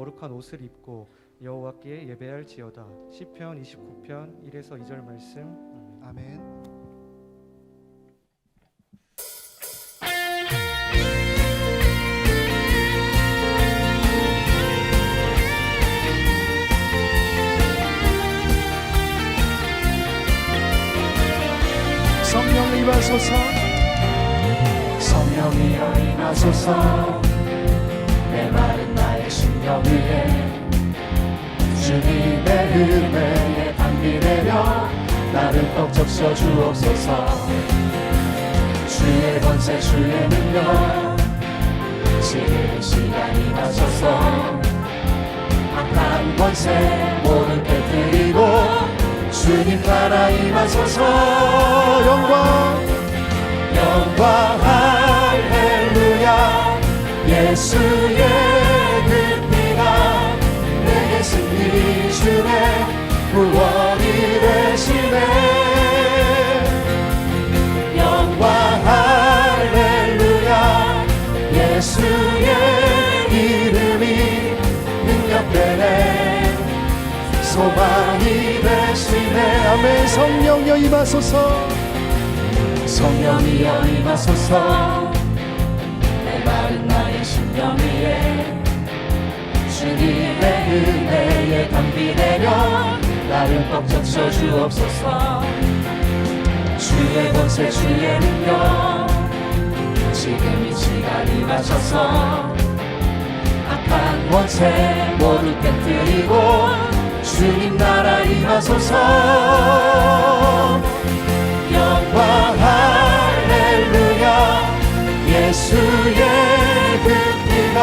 거룩한 옷을 입고 여호와께 예배할지어다. 시편 29편 1에서 2절 말씀. 아멘. 성령 임하소서. 성령이여 임하소서. 메마른 나의 심령 위에 주님의 은혜에 담비 내려 나를 벅적 씌워 주옵소서. 주의 권세 주의 능력 지금 이 시간 임하소서. 악한 권세 모두 깨뜨리고 주님 나라 임하소서. 영광 할렐루야. 예수의 그 피가 내게 승리 주네. 구원이 되시네. 영광 할렐루야. 예수의 이름이 능력되네. 소망이 되시네. 아멘. 성령여 임하소서. 성령이여 임하소서. 메마른 나의 심령 위에 주님의 은혜에 담비 내려 나를 벅적 씌워 주옵소서. 주의 권세 주의 능력 지금 이 시간 임하셔서 악한 권세 모두 깨뜨리고 주님 나라 임하소서. 영광 할렐루야. 예수의 그 피가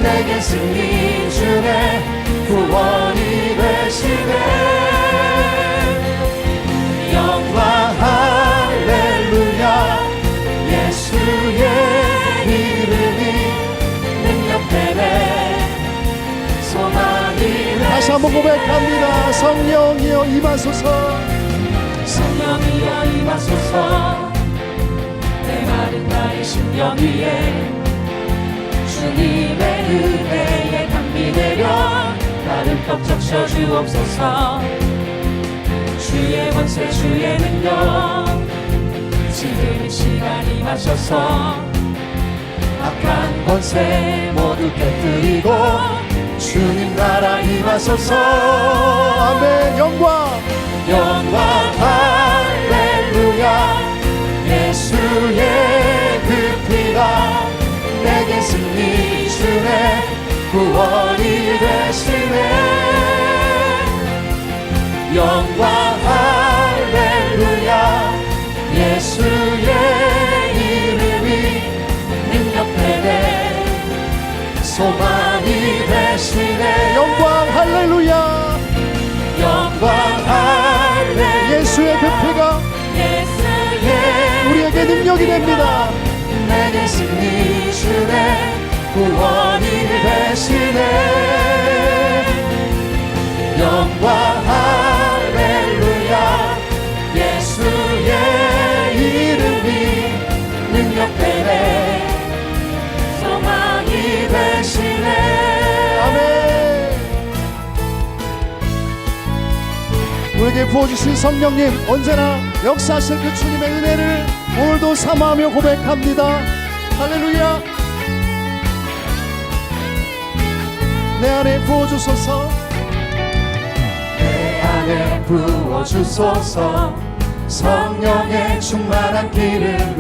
내게 승리 주네. 구원이 되시네. 영광 할렐루야. 예수의 이름이 능력되네. 소망이 다시 한번 고백합니다. 성령이여 임하소서. 성령이여 임하소서. 메마른 나의 심령 위에 주님의 은혜에 담비 내려 나를 벅적 씌워 주옵소서. 주의 권세 주의 능력 지금 이 시간 임하셔서 악한 권세 모두 깨뜨리고 주님 나라 임하소서. 아멘. 영광 할렐루야. 예수의 그 피가 내게 승리 주네. 구원이 되시네. 영광 할렐루야. 예수의 이름이 능력되네. 소망이 되시네. 영광 할렐루야. 영광 할렐루야. 예수의 그 피가 우리에게 능력이 됩니다. 내게 승리 주네. 구원이 되시네. 영광 할렐루야. 예수의 이름이 능력되네. 소망이 되시네. 아멘. 우리에게 부어주신 성령님 언제나 역사하실 그 주님의 은혜를 오늘도 사모하며 고백합니다. 할렐루야. 내 안에 부어주소서. 내 안에 부어주소서. 성령의 충만한 기름을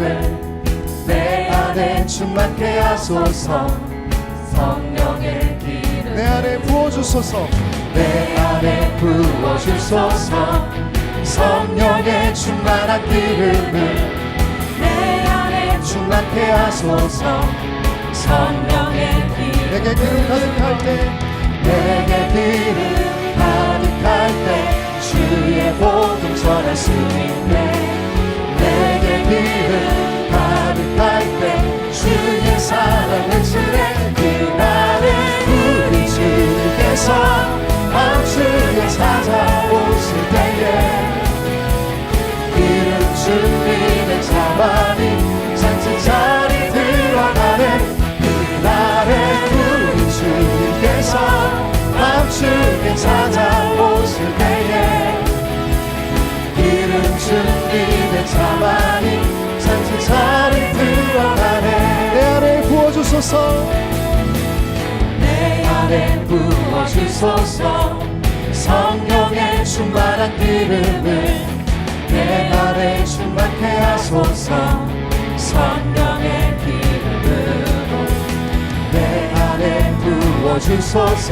내 안에 충만케 하소서. 성령의 기름 내 안에 부어주소서. 내 안에 부어주소서. 성령의 충만한 기름을 내 안에 충만케 하소서. 성령의 기름 내게 기름 가득할 때 내게 기름 가득할 때 주의 복음 전할 수 있네. 내게 기름 가득할 때 주의 사랑 외치네. 그날에 우리 주께서 밤중에 찾아오실 때에 기름 준비된 자만이 잔치 자리 들어가네. 그날에 우리 주께서 자만이 잔치 자리 들어가네. 내 안에 부어주소서. 내 안에 부어주소서. 성령의 충만한 기름을 내 안에 충만케 하소서. 성령의 기름으로 내 안에 부어주소서.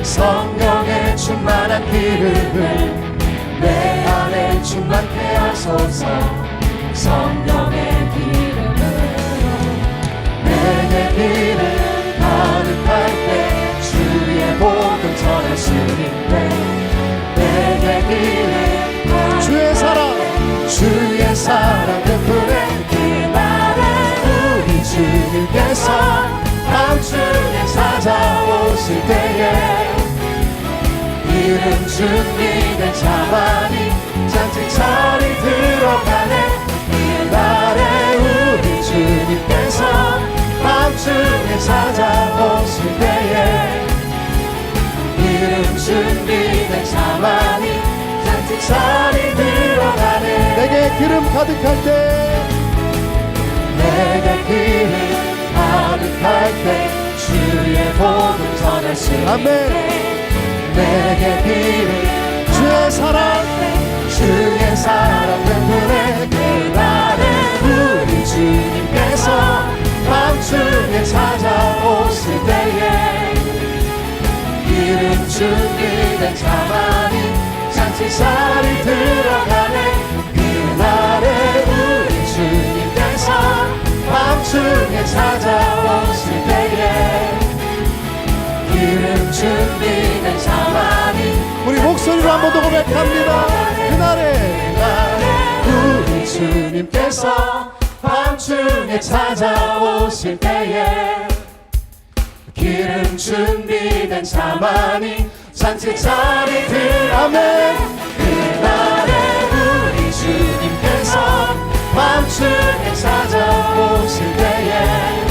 성령의 충만한 기름을 내 안에 충만케 하소서. 성령의 기름으로 내게 기름 가득할 때 주의 복음 전할 수 있네. 내게 기름 주의 사랑, 주의 사랑 그 그날에 우리 주님께서 밤중에 찾아오실 때에 기름 준비된 자만이 잔치 자리 들어가네. 그날에 우리 주님께서 밤중에 찾아오실 때에 기름 준비된 자만이 잔치 자리 들어가네. 내게 기름 가득할 때, 내게 기름 가득할 때 주의 복음 전할 수 있네. 아멘. 내게 기름 주의 사랑, 주의 사랑 때문에 그날에 우리 주님께서 밤중에 찾아오실 때에 기름 준비된 자만이 잔치 자리 들어가네. 그날에 우리 주님께서 밤중에 찾아오실 때에 기름 준비된 자만이 우리 목소리로 한 번 더 고백합니다. 그날에 우리 주님께서 밤중에 찾아오실 때에 기름 준비된 자만이 잔치 자리 들어가네. 그날에 우리 주님께서 밤중에 찾아오실 때에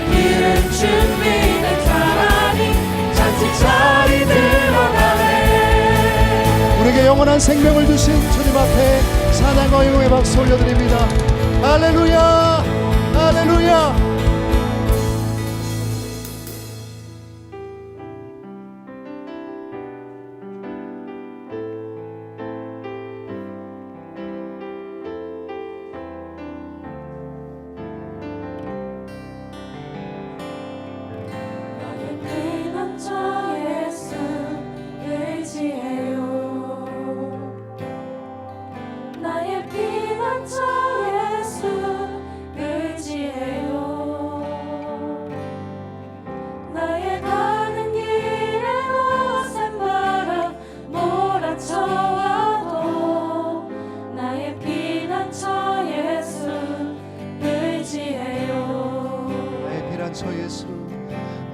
기름 준비된 자만이 잔치 자리 들어가네. 우리에게 영원한 생명을 주신 주님 앞에 찬양과 영광의 박수 올려드립니다. 할렐루야, 할렐루야.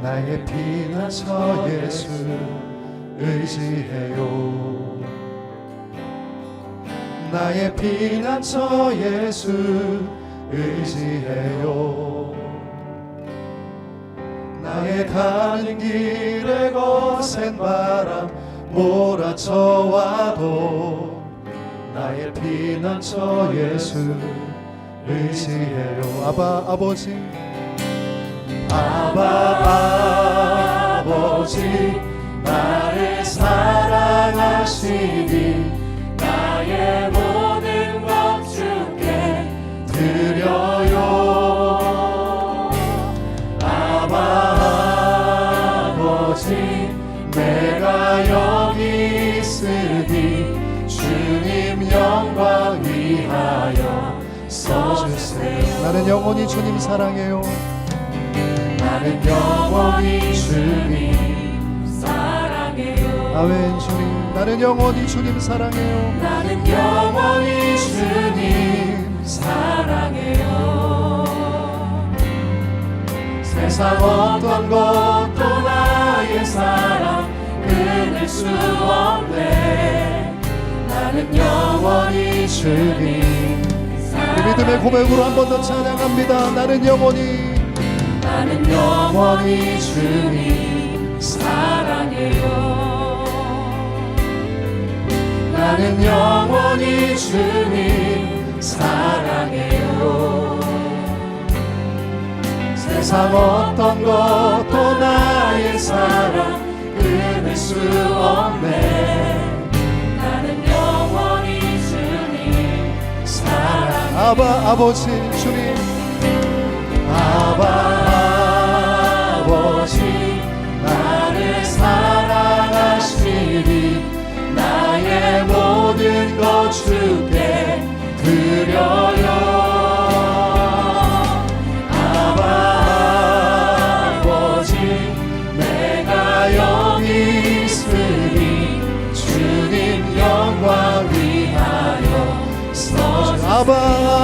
나의 피난처 예수 의지해요. 나의 피난처 예수 의지해요. 나의 가는 길에 거센 바람 몰아쳐와도 나의 피난처 예수 의지해요. 아바 아버지, 아바 아버지, 나를 사랑하시니 나의 모든 것 주께 드려요. 아바 아버지, 내가 여기 있으니 주님 영광 위하여 써주세요. 나는 영원히 주님 사랑해요. 나는 영원히 주님 사랑해요. 아멘. 주님, 나는 영원히 주님 사랑해요. 나는 영원히 주님 사랑해요. 세상 어떤 것도 나의 사랑 끊을 수 없네. 나는 영원히 주님 사랑해요. 믿음의 고백으로 한 번 더 찬양합니다. 나는 영원히 주님 사랑해요. 나는 영원히 주님 사랑해요. 세상 어떤 것도 나의 사랑 끊을 수 없네. 나는 영원히 주님 사랑해요. 아버지 주님, 아버지 나를 사랑하시니 나의 모든 것 주께 드려요. 아버지 내가 여기 있으니 주님 영광 위하여 써주세요.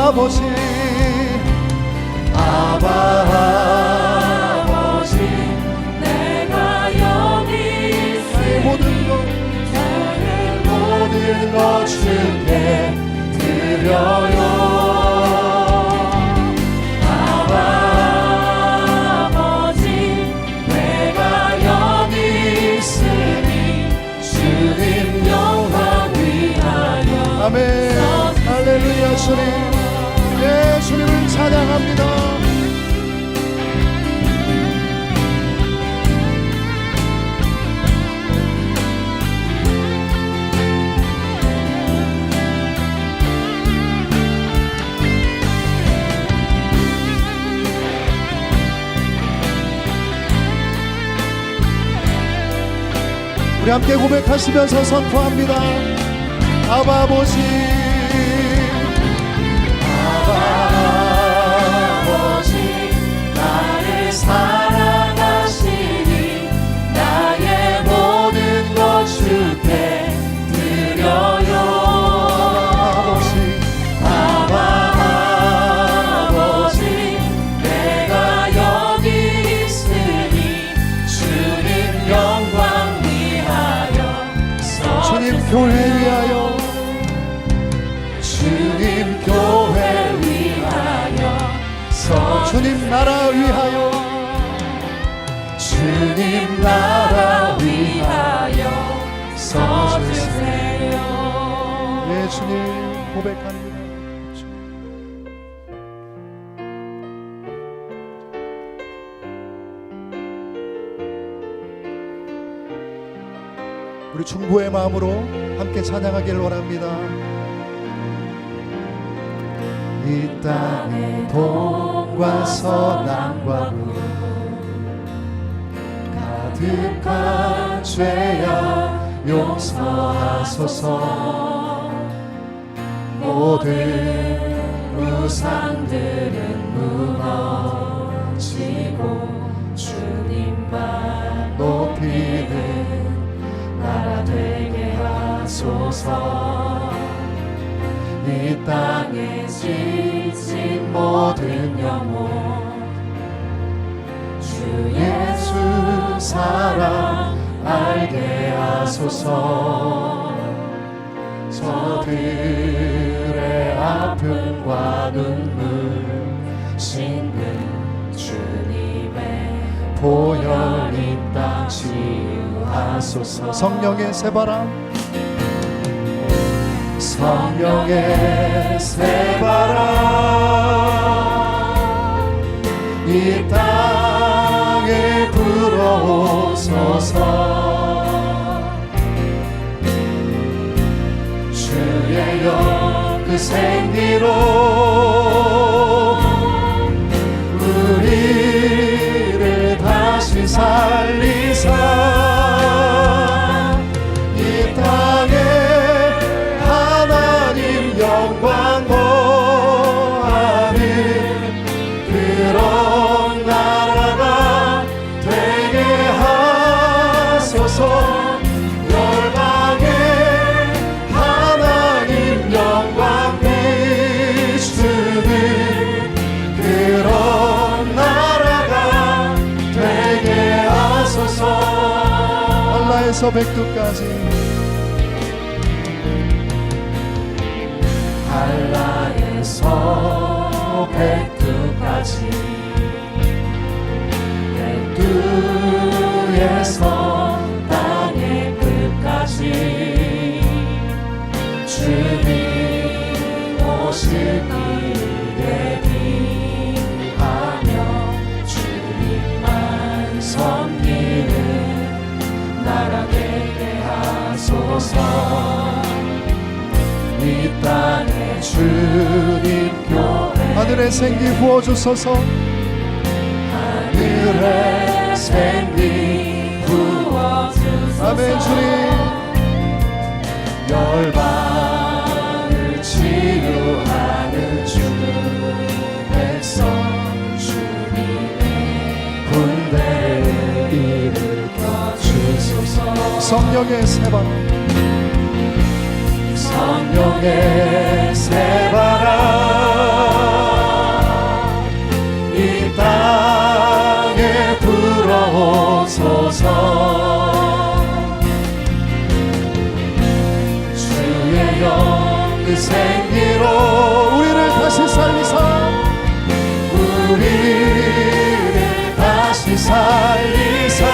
아버지 아버지 내가 여기 있으니 모든 것 주께 드려요. 아버지 내가 여기 있으니 주님 영광 위하여 아멘. 할렐루야. 주님, 예, 주님을 찬양합니다. 우리 함께 고백하시면서 선포합니다. 아버지, 아버지 나를 사랑하시니 나의 모든 것 주께 드려요. 아버지 내가 여기 있으니 주님 영광 주님 교회 위하여, 주님 교회 위하여 주님 나라 위하여, 주님 나라 위하여 써주세요. 예, 주님 고백합니다. 우리 중보의 마음으로 함께 찬양하길 원합니다. 이 땅의 동과 서남과 북 가득한 죄야 용서하소서. 모든 우상들은 무너지고 주님만 높이는 나라 되게 하소서. 이 땅에 지친 모든 영혼 주 예수 사랑 알게 하소서. 저들의 아픔과 눈물 씻는 주님의 보혈 이 땅 치유하소서. 성령의 새바람, 성령의 새바람 이 땅에 불어오소서. 주의 영 그 생기로 우리를 다시 살리사 이 땅에 하나님 영광 거하는 그런 나라가 되게 하소서. 열방에 하나님 영광 비추는 그런 나라가 되게 하소서. 한라에서 백두까지, 한라에서 백두까지 백두에서 땅의 끝까지 것을 길에 비하며 주님만 섬기는 나라 되게 하소서. 이 땅에 주님 교회 하늘의 생기 부어주소서. 하늘의 생기 부어주소서. 아멘. 주님 열방을 치유하는 주 백성 주님의 군대를 일으켜 주소서. 성령의 새바람 성령의 새바람 이 땅에 불어오소서. 주의 영 그 생기로 우리를 다시 살리사 우리를 다시 살리사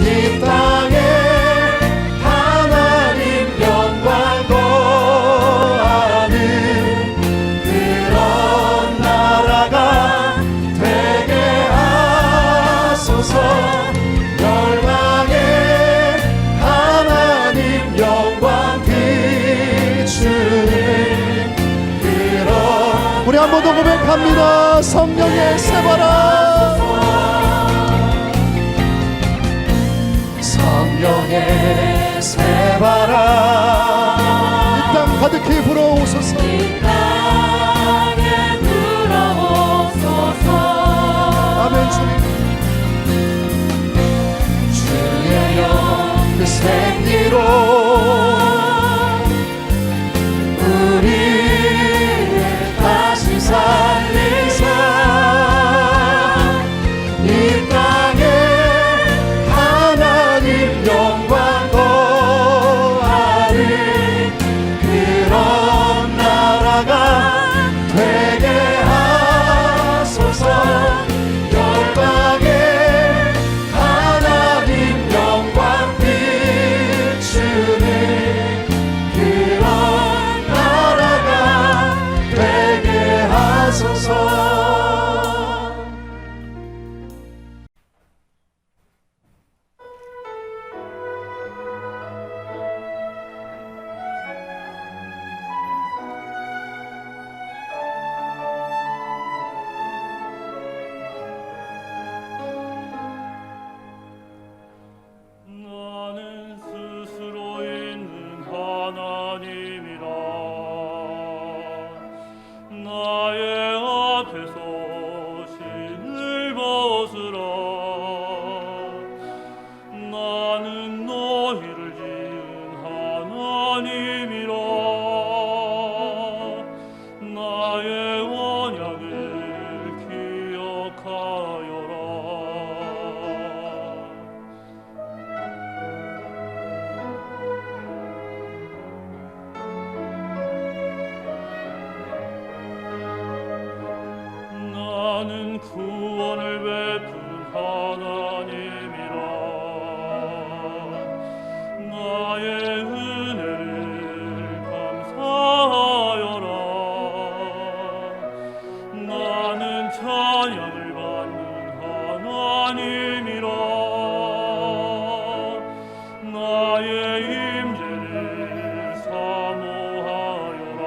이 땅에 하나님 영광 거하는 그런 나라가 되게 하소서. 열방에 하나님 영광 비추는 그런 우리 한 번 더 고백합니다. 성령의 새바람 성령의 새바람 이 땅 가득히 불어오소서. 이 땅에 불어오소서. 아멘. 주님 주의 영 그 생기로 우리를 다시 살리사 이 땅에 하나님 영광 거하는 그런 나라가 되게 하소서. 열방에 하나님 영광 비추는 그런 나라가 되게 하소서. 나는 스스로 있는 하나님이라. 나의 앞에서 신을 벗으라. 나는 너희를 지은 하나님이라. 나의 언약을 기억하여라. 나는 구원을 베푼 하나님이라. 나의 은혜를 감사하여라. 나는 찬양을 받는 하나님이라. 나의 임재를 사모하여라.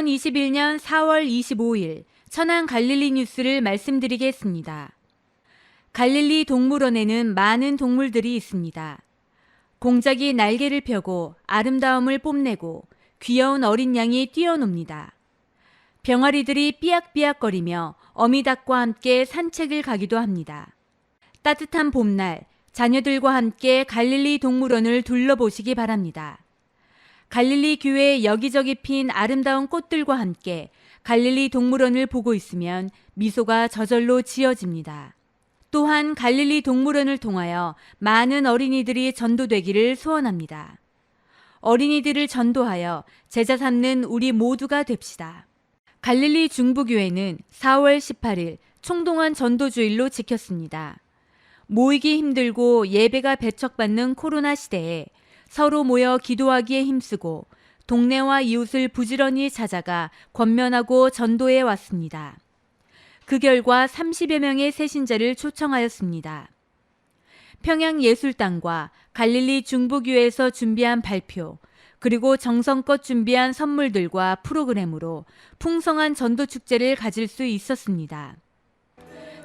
2021년 4월 25일 천안 갈릴리 뉴스를 말씀드리겠습니다. 갈릴리 동물원에는 많은 동물들이 있습니다. 공작이 날개를 펴고 아름다움을 뽐내고 귀여운 어린 양이 뛰어놉니다. 병아리들이 삐약삐약거리며 어미닭과 함께 산책을 가기도 합니다. 따뜻한 봄날, 자녀들과 함께 갈릴리 동물원을 둘러보시기 바랍니다. 갈릴리 교회 여기저기 핀 아름다운 꽃들과 함께 갈릴리 동물원을 보고 있으면 미소가 저절로 지어집니다. 또한 갈릴리 동물원을 통하여 많은 어린이들이 전도되기를 소원합니다. 어린이들을 전도하여 제자 삼는 우리 모두가 됩시다. 갈릴리 중부교회는 4월 18일 총동원 전도주일로 지켰습니다. 모이기 힘들고 예배가 배척받는 코로나 시대에 서로 모여 기도하기에 힘쓰고 동네와 이웃을 부지런히 찾아가 권면하고 전도해 왔습니다. 그 결과 30여 명의 새신자를 초청하였습니다. 평양예술당과 갈릴리 중부교회에서 준비한 발표, 그리고 정성껏 준비한 선물들과 프로그램으로 풍성한 전도축제를 가질 수 있었습니다.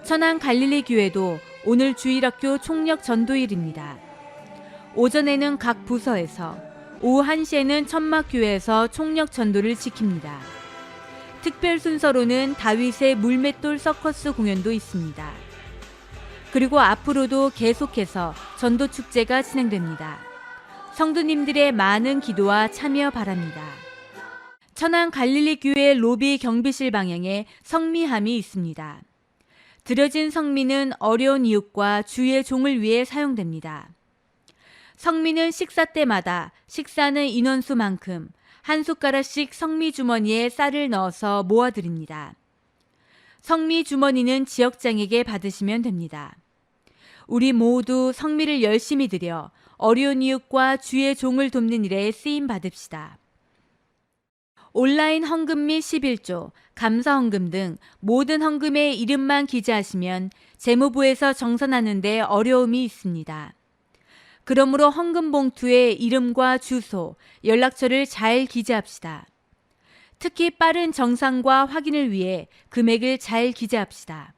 천안 갈릴리 교회도 오늘 주일학교 총력 전도일입니다. 오전에는 각 부서에서, 오후 1시에는 천막교회에서 총력 전도를 지킵니다. 특별 순서로는 다윗의 물맷돌 서커스 공연도 있습니다. 그리고 앞으로도 계속해서 전도축제가 진행됩니다. 성도님들의 많은 기도와 참여 바랍니다. 천안 갈릴리 교회 로비 경비실 방향에 성미함이 있습니다. 드려진 성미는 어려운 이웃과 주의 종을 위해 사용됩니다. 성미는 식사 때마다 식사하는 인원수만큼 한 숟가락씩 성미 주머니에 쌀을 넣어서 모아드립니다. 성미 주머니는 지역장에게 받으시면 됩니다. 우리 모두 성미를 열심히 드려 어려운 이웃과 주의 종을 돕는 일에 쓰임 받읍시다. 온라인 헌금 및 11조, 감사 헌금 등 모든 헌금에 이름만 기재하시면 재무부에서 정산하는 데 어려움이 있습니다. 그러므로 헌금 봉투에 이름과 주소, 연락처를 잘 기재합시다. 특히 빠른 정산과 확인을 위해 금액을 잘 기재합시다.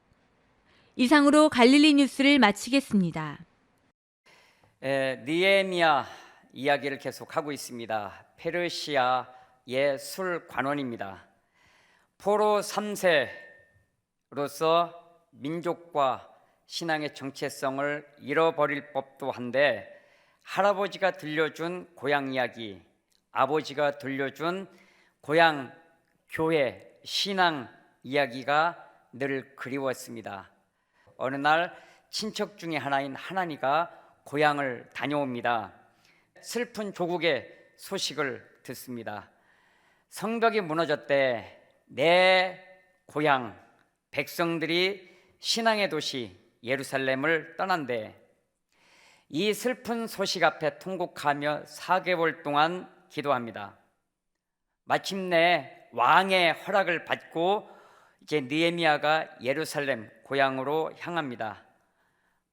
이상으로 갈릴리 뉴스를 마치겠습니다. 느헤미야 이야기를 계속하고 있습니다. 페르시아의 술관원입니다. 포로 3세로서 민족과 신앙의 정체성을 잃어버릴 법도 한데 할아버지가 들려준 고향 이야기, 아버지가 들려준 고향 교회 신앙 이야기가 늘 그리웠습니다. 어느 날 친척 중에 하나인 하나니가 고향을 다녀옵니다. 슬픈 조국의 소식을 듣습니다. 성벽이 무너졌대. 내 고향 백성들이 신앙의 도시 예루살렘을 떠난대. 이 슬픈 소식 앞에 통곡하며 4개월 동안 기도합니다. 마침내 왕의 허락을 받고 이제 느헤미야가 예루살렘 고향으로 향합니다.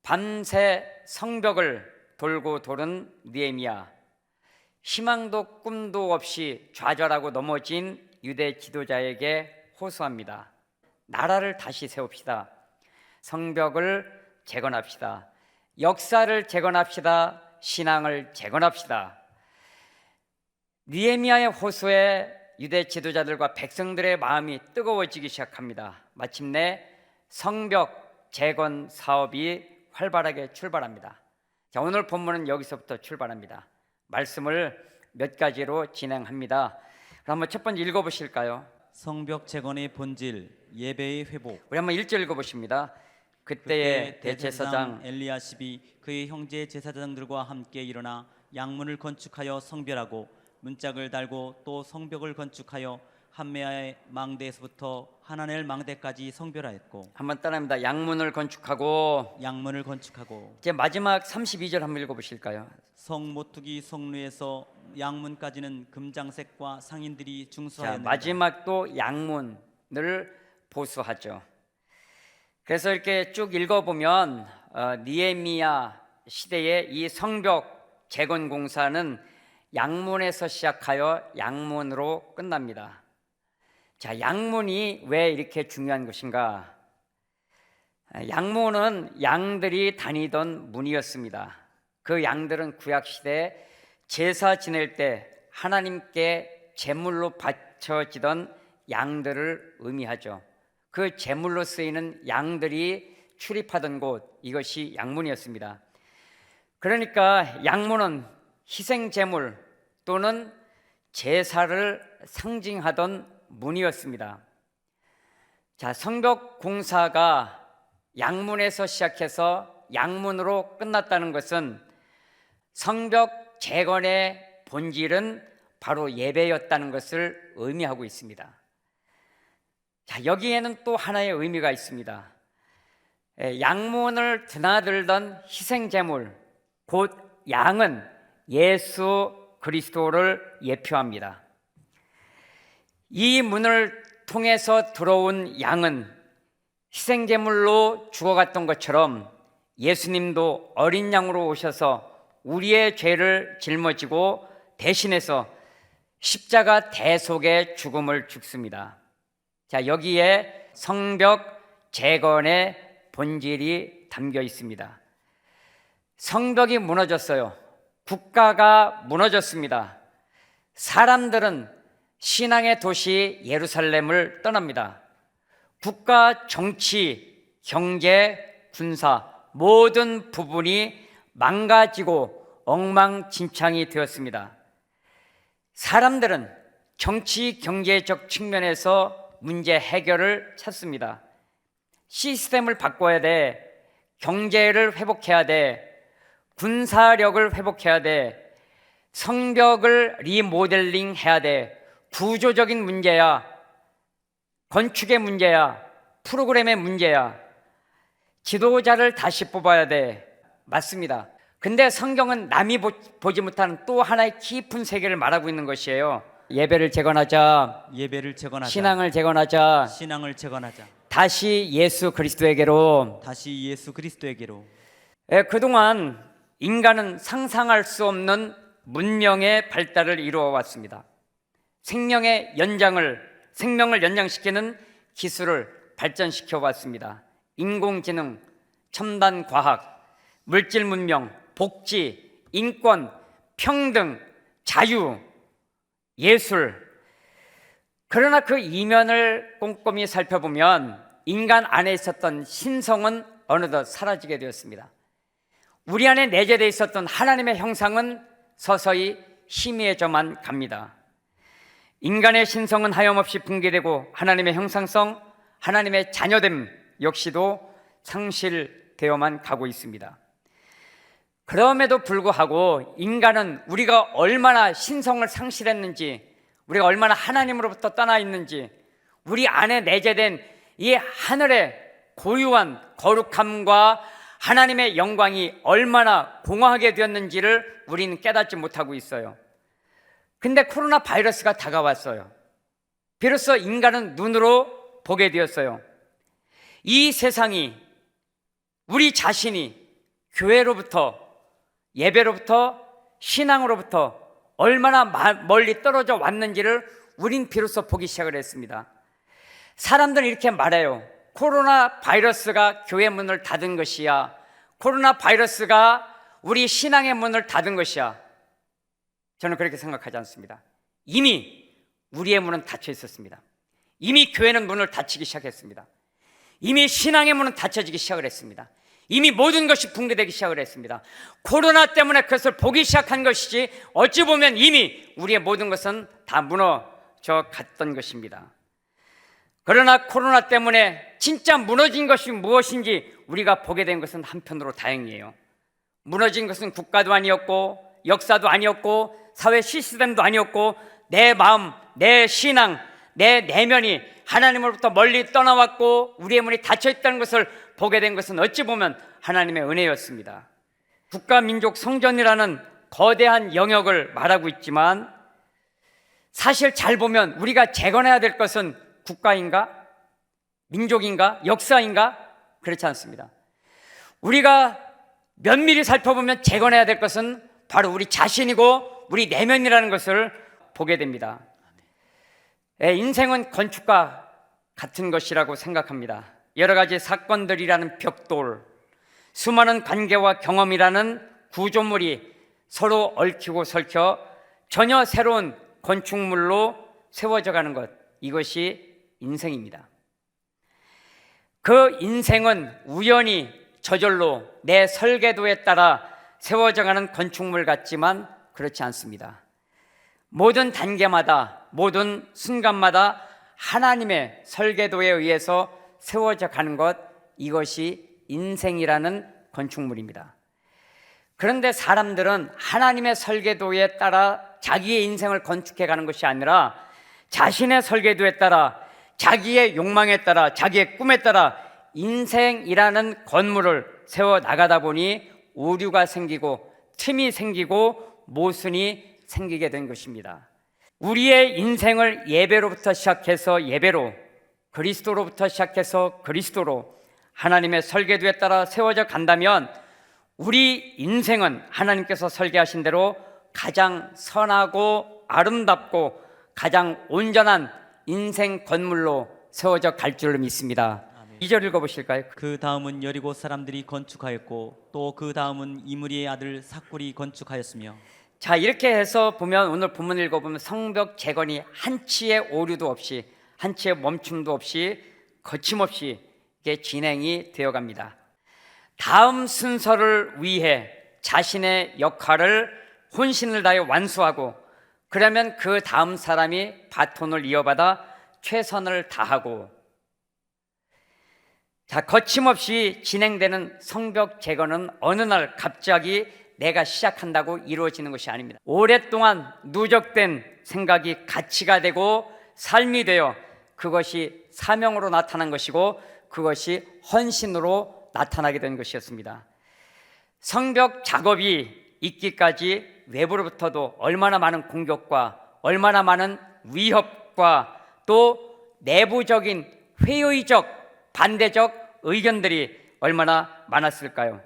밤새 성벽을 돌고 도는 느헤미야. 희망도 꿈도 없이 좌절하고 넘어진 유대 지도자에게 호소합니다. 나라를 다시 세웁시다. 성벽을 재건합시다. 역사를 재건합시다. 신앙을 재건합시다. 느헤미야의 호소에 유대 지도자들과 백성들의 마음이 뜨거워지기 시작합니다. 마침내 성벽 재건 사업이 활발하게 출발합니다. 자, 오늘 본문은 여기서부터 출발합니다. 말씀을 몇 가지로 진행합니다. 그럼 한번 첫 번째 읽어보실까요? 성벽 재건의 본질, 예배의 회복. 우리 한번 1절 읽어보십니다. 그때의 대제사장 엘리야십이 그의 형제 제사장들과 함께 일어나 양문을 건축하여 성별하고 문짝을 달고 또 성벽을 건축하여 한메아의 망대에서부터 하나넬 망대까지 성별하였고. 한번 따라합니다. 양문을 건축하고. 이제 마지막 32절 한번 읽어보실까요? 성 모퉁이 성루에서 양문까지는 금장색과 상인들이 중수하였는데. 마지막도 양문을 보수하죠. 그래서 이렇게 쭉 읽어보면 느헤미야 시대의 이 성벽 재건 공사는 양문에서 시작하여 양문으로 끝납니다. 자, 양문이 왜 이렇게 중요한 것인가? 양문은 양들이 다니던 문이었습니다. 그 양들은 구약시대 제사 지낼 때 하나님께 제물로 바쳐지던 양들을 의미하죠. 그 제물로 쓰이는 양들이 출입하던 곳, 이것이 양문이었습니다. 그러니까 양문은 희생 제물 또는 제사를 상징하던 문이었습니다. 자, 성벽 공사가 양문에서 시작해서 양문으로 끝났다는 것은 성벽 재건의 본질은 바로 예배였다는 것을 의미하고 있습니다. 자, 여기에는 또 하나의 의미가 있습니다. 양문을 드나들던 희생 제물, 곧 양은 예수 그리스도를 예표합니다. 이 문을 통해서 들어온 양은 희생 제물로 죽어갔던 것처럼 예수님도 어린 양으로 오셔서 우리의 죄를 짊어지고 대신해서 십자가 대속의 죽음을 죽습니다. 자, 여기에 성벽 재건의 본질이 담겨 있습니다. 성벽이 무너졌어요. 국가가 무너졌습니다. 사람들은 신앙의 도시 예루살렘을 떠납니다. 국가, 정치, 경제, 군사 모든 부분이 망가지고 엉망진창이 되었습니다. 사람들은 정치, 경제적 측면에서 문제 해결을 찾습니다. 시스템을 바꿔야 돼. 경제를 회복해야 돼. 군사력을 회복해야 돼. 성벽을 리모델링 해야 돼. 구조적인 문제야. 건축의 문제야. 프로그램의 문제야. 지도자를 다시 뽑아야 돼. 맞습니다. 근데 성경은 남이 보지 못하는 또 하나의 깊은 세계를 말하고 있는 것이에요. 예배를 재건하자. 예배를 재건하자. 신앙을 재건하자. 신앙을 재건하자. 다시 예수 그리스도에게로. 다시 예수 그리스도에게로. 그동안 인간은 상상할 수 없는 문명의 발달을 이루어 왔습니다. 생명을 연장시키는 기술을 발전시켜 왔습니다. 인공지능, 첨단 과학, 물질 문명, 복지, 인권, 평등, 자유, 예술. 그러나 그 이면을 꼼꼼히 살펴보면 인간 안에 있었던 신성은 어느덧 사라지게 되었습니다. 우리 안에 내재되어 있었던 하나님의 형상은 서서히 희미해져만 갑니다. 인간의 신성은 하염없이 붕괴되고 하나님의 형상성, 하나님의 자녀됨 역시도 상실되어만 가고 있습니다. 그럼에도 불구하고 인간은 우리가 얼마나 신성을 상실했는지, 우리가 얼마나 하나님으로부터 떠나 있는지, 우리 안에 내재된 이 하늘의 고유한 거룩함과 하나님의 영광이 얼마나 공허하게 되었는지를 우리는 깨닫지 못하고 있어요. 근데 코로나 바이러스가 다가왔어요. 비로소 인간은 눈으로 보게 되었어요. 이 세상이, 우리 자신이 교회로부터, 예배로부터, 신앙으로부터 얼마나 멀리 떨어져 왔는지를 우린 비로소 보기 시작을 했습니다. 사람들은 이렇게 말해요. 코로나 바이러스가 교회 문을 닫은 것이야. 코로나 바이러스가 우리 신앙의 문을 닫은 것이야. 저는 그렇게 생각하지 않습니다. 이미 우리의 문은 닫혀 있었습니다. 이미 교회는 문을 닫히기 시작했습니다. 이미 신앙의 문은 닫혀지기 시작을 했습니다. 이미 모든 것이 붕괴되기 시작을 했습니다. 코로나 때문에 그것을 보기 시작한 것이지 어찌 보면 이미 우리의 모든 것은 다 무너져 갔던 것입니다. 그러나 코로나 때문에 진짜 무너진 것이 무엇인지 우리가 보게 된 것은 한편으로 다행이에요. 무너진 것은 국가도 아니었고 역사도 아니었고 사회 시스템도 아니었고 내 마음, 내 신앙, 내 내면이 하나님으로부터 멀리 떠나왔고 우리의 문이 닫혀 있다는 것을 보게 된 것은 어찌 보면 하나님의 은혜였습니다. 국가, 민족, 성전이라는 거대한 영역을 말하고 있지만 사실 잘 보면 우리가 재건해야 될 것은 국가인가? 민족인가? 역사인가? 그렇지 않습니다. 우리가 면밀히 살펴보면 재건해야 될 것은 바로 우리 자신이고 우리 내면이라는 것을 보게 됩니다. 인생은 건축과 같은 것이라고 생각합니다. 여러 가지 사건들이라는 벽돌, 수많은 관계와 경험이라는 구조물이 서로 얽히고 설켜 전혀 새로운 건축물로 세워져 가는 것, 이것이 인생입니다. 그 인생은 우연히 저절로 내 설계도에 따라 세워져 가는 건축물 같지만 그렇지 않습니다. 모든 단계마다, 모든 순간마다 하나님의 설계도에 의해서 세워져 가는 것, 이것이 인생이라는 건축물입니다. 그런데 사람들은 하나님의 설계도에 따라 자기의 인생을 건축해 가는 것이 아니라 자신의 설계도에 따라, 자기의 욕망에 따라, 자기의 꿈에 따라 인생이라는 건물을 세워 나가다 보니 오류가 생기고 틈이 생기고 모순이 생기게 된 것입니다. 우리의 인생을 예배로부터 시작해서 예배로, 그리스도로부터 시작해서 그리스도로 하나님의 설계도에 따라 세워져 간다면 우리 인생은 하나님께서 설계하신 대로 가장 선하고 아름답고 가장 온전한 인생 건물로 세워져 갈 줄로 믿습니다. 2절 읽어보실까요? 그 다음은 여리고 사람들이 건축하였고 또 그 다음은 이므리의 아들 삭굴이 건축하였으며. 자, 이렇게 해서 보면 오늘 본문 읽어보면 성벽 재건이 한치의 오류도 없이, 한치의 멈춤도 없이, 거침없이 이게 진행이 되어갑니다. 다음 순서를 위해 자신의 역할을 혼신을 다해 완수하고, 그러면 그 다음 사람이 바톤을 이어받아 최선을 다하고, 자, 거침없이 진행되는 성벽 재건은 어느 날 갑자기 내가 시작한다고 이루어지는 것이 아닙니다. 오랫동안 누적된 생각이 가치가 되고 삶이 되어 그것이 사명으로 나타난 것이고 그것이 헌신으로 나타나게 된 것이었습니다. 성벽 작업이 있기까지 외부로부터도 얼마나 많은 공격과 얼마나 많은 위협과 또 내부적인 회의적 반대적 의견들이 얼마나 많았을까요?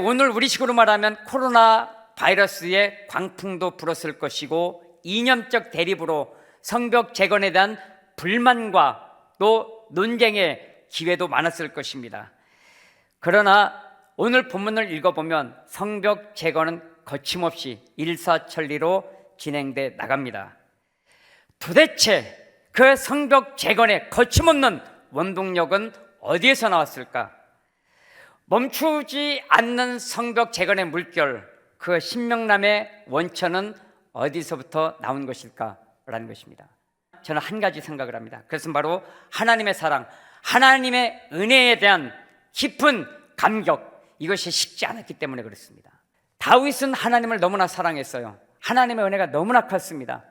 오늘 우리식으로 말하면 코로나 바이러스의 광풍도 불었을 것이고 이념적 대립으로 성벽 재건에 대한 불만과 또 논쟁의 기회도 많았을 것입니다. 그러나 오늘 본문을 읽어보면 성벽 재건은 거침없이 일사천리로 진행돼 나갑니다. 도대체 그 성벽 재건의 거침없는 원동력은 어디에서 나왔을까? 멈추지 않는 성벽 재건의 물결, 그 신명남의 원천은 어디서부터 나온 것일까라는 것입니다. 저는 한 가지 생각을 합니다. 그것은 바로 하나님의 사랑, 하나님의 은혜에 대한 깊은 감격, 이것이 식지 않았기 때문에 그렇습니다. 다윗은 하나님을 너무나 사랑했어요. 하나님의 은혜가 너무나 컸습니다.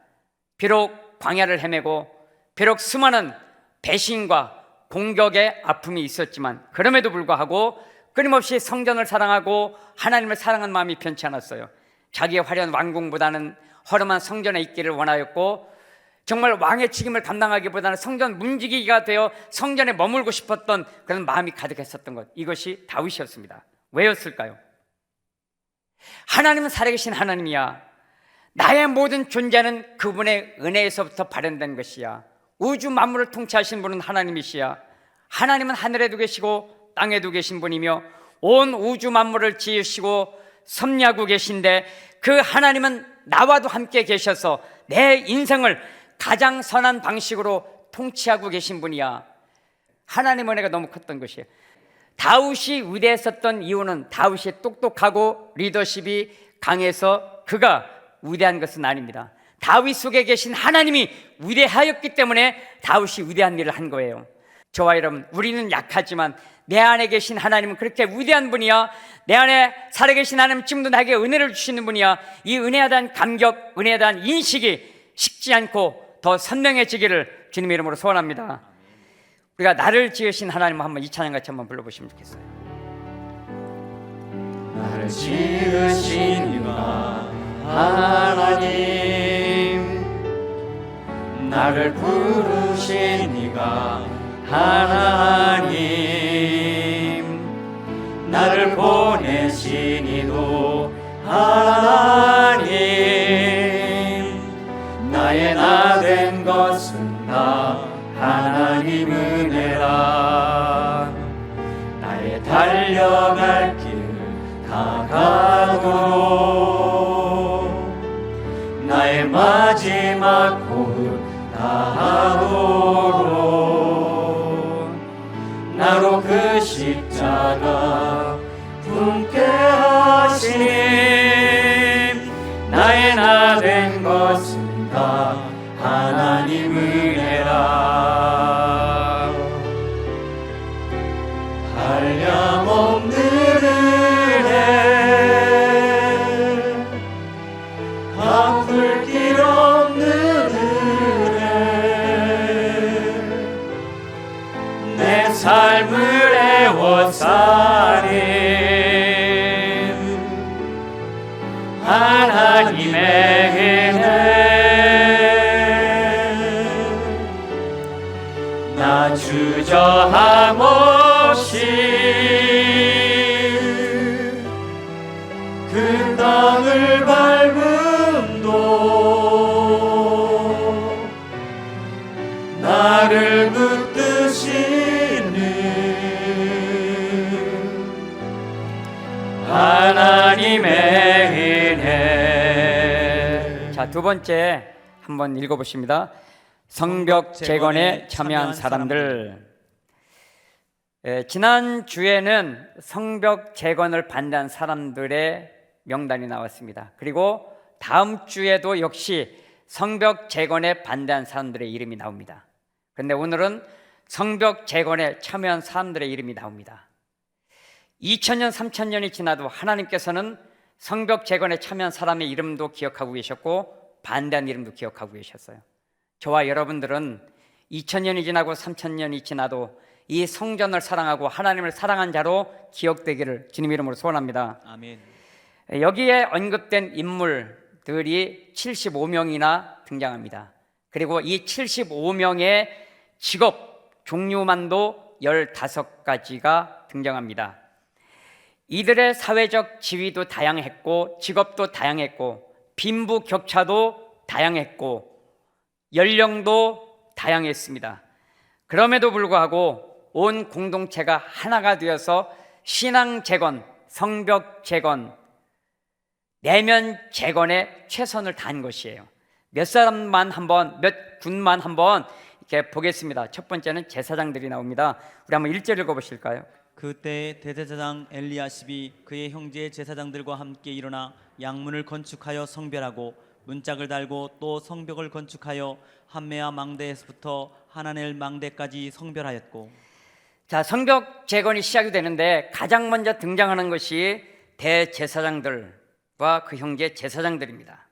비록 광야를 헤매고 비록 수많은 배신과 공격의 아픔이 있었지만 그럼에도 불구하고 끊임없이 성전을 사랑하고 하나님을 사랑하는 마음이 변치 않았어요. 자기의 화려한 왕궁보다는 허름한 성전에 있기를 원하였고 정말 왕의 책임을 감당하기보다는 성전 문지기가 되어 성전에 머물고 싶었던 그런 마음이 가득했었던 것, 이것이 다윗이었습니다. 왜였을까요? 하나님은 살아계신 하나님이야. 나의 모든 존재는 그분의 은혜에서부터 발현된 것이야. 우주 만물을 통치하신 분은 하나님이시야. 하나님은 하늘에도 계시고 땅에도 계신 분이며 온 우주 만물을 지으시고 섭리하고 계신데 그 하나님은 나와도 함께 계셔서 내 인생을 가장 선한 방식으로 통치하고 계신 분이야. 하나님의 은혜가 너무 컸던 것이에요. 다윗이 위대했었던 이유는 다윗이 똑똑하고 리더십이 강해서 그가 위대한 것은 아닙니다. 다윗 속에 계신 하나님이 위대하였기 때문에 다윗이 위대한 일을 한 거예요. 저와 여러분, 우리는 약하지만 내 안에 계신 하나님은 그렇게 위대한 분이야. 내 안에 살아계신 하나님 지금도 나에게 은혜를 주시는 분이야. 이 은혜에 대한 감격, 은혜에 대한 인식이 식지 않고 더 선명해지기를 주님의 이름으로 소원합니다. 우리가 나를 지으신 하나님을 한번 이 찬양 같이 한번 불러보시면 좋겠어요. 나를 지으신 이가 하나님, 나를 부르신 이가 하나님, 나를 보내신 이도 하나님, 나의 나 된 것 하나님 은혜라. 나의 달려갈 길 다가도록 나의 마지막 호흡 다하도록 나로 그 십자가 품게 하시니 나의 나 된 것은 다 하나님 은혜라. 한량없는 은혜 갚을 길 없는 은혜 내 삶을 애워싸린 하나님의 은혜 나 주저함 없이 그 땅을 밟음도 나를 붙드시는 하나님의 은혜. 자, 두 번째 한번 읽어보십니다. 성벽 재건에 참여한 사람들. 지난 주에는 성벽 재건을 반대한 사람들의 명단이 나왔습니다. 그리고 다음 주에도 역시 성벽 재건에 반대한 사람들의 이름이 나옵니다. 그런데 오늘은 성벽 재건에 참여한 사람들의 이름이 나옵니다. 2000년, 3000년이 지나도 하나님께서는 성벽 재건에 참여한 사람의 이름도 기억하고 계셨고 반대한 이름도 기억하고 계셨어요. 저와 여러분들은 2000년이 지나고 3000년이 지나도 이 성전을 사랑하고 하나님을 사랑한 자로 기억되기를 주님 이름으로 소원합니다. 아멘. 여기에 언급된 인물들이 75명이나 등장합니다. 그리고 이 75명의 직업 종류만도 15가지가 등장합니다. 이들의 사회적 지위도 다양했고 직업도 다양했고 빈부격차도 다양했고 연령도 다양했습니다. 그럼에도 불구하고 온 공동체가 하나가 되어서 신앙 재건, 성벽 재건, 내면 재건에 최선을 다한 것이에요. 몇 사람만 한번, 몇 군만 한번 이렇게 보겠습니다. 첫 번째는 제사장들이 나옵니다. 우리 한번 1절 읽어보실까요? 그때 대제사장 엘리야십이 그의 형제 제사장들과 함께 일어나 양문을 건축하여 성별하고 문짝을 달고 또 성벽을 건축하여 함메아 망대에서부터 하나넬 망대까지 성별하였고. 자, 성벽 재건이 시작이 되는데 가장 먼저 등장하는 것이 대제사장들과 그 형제 제사장들입니다.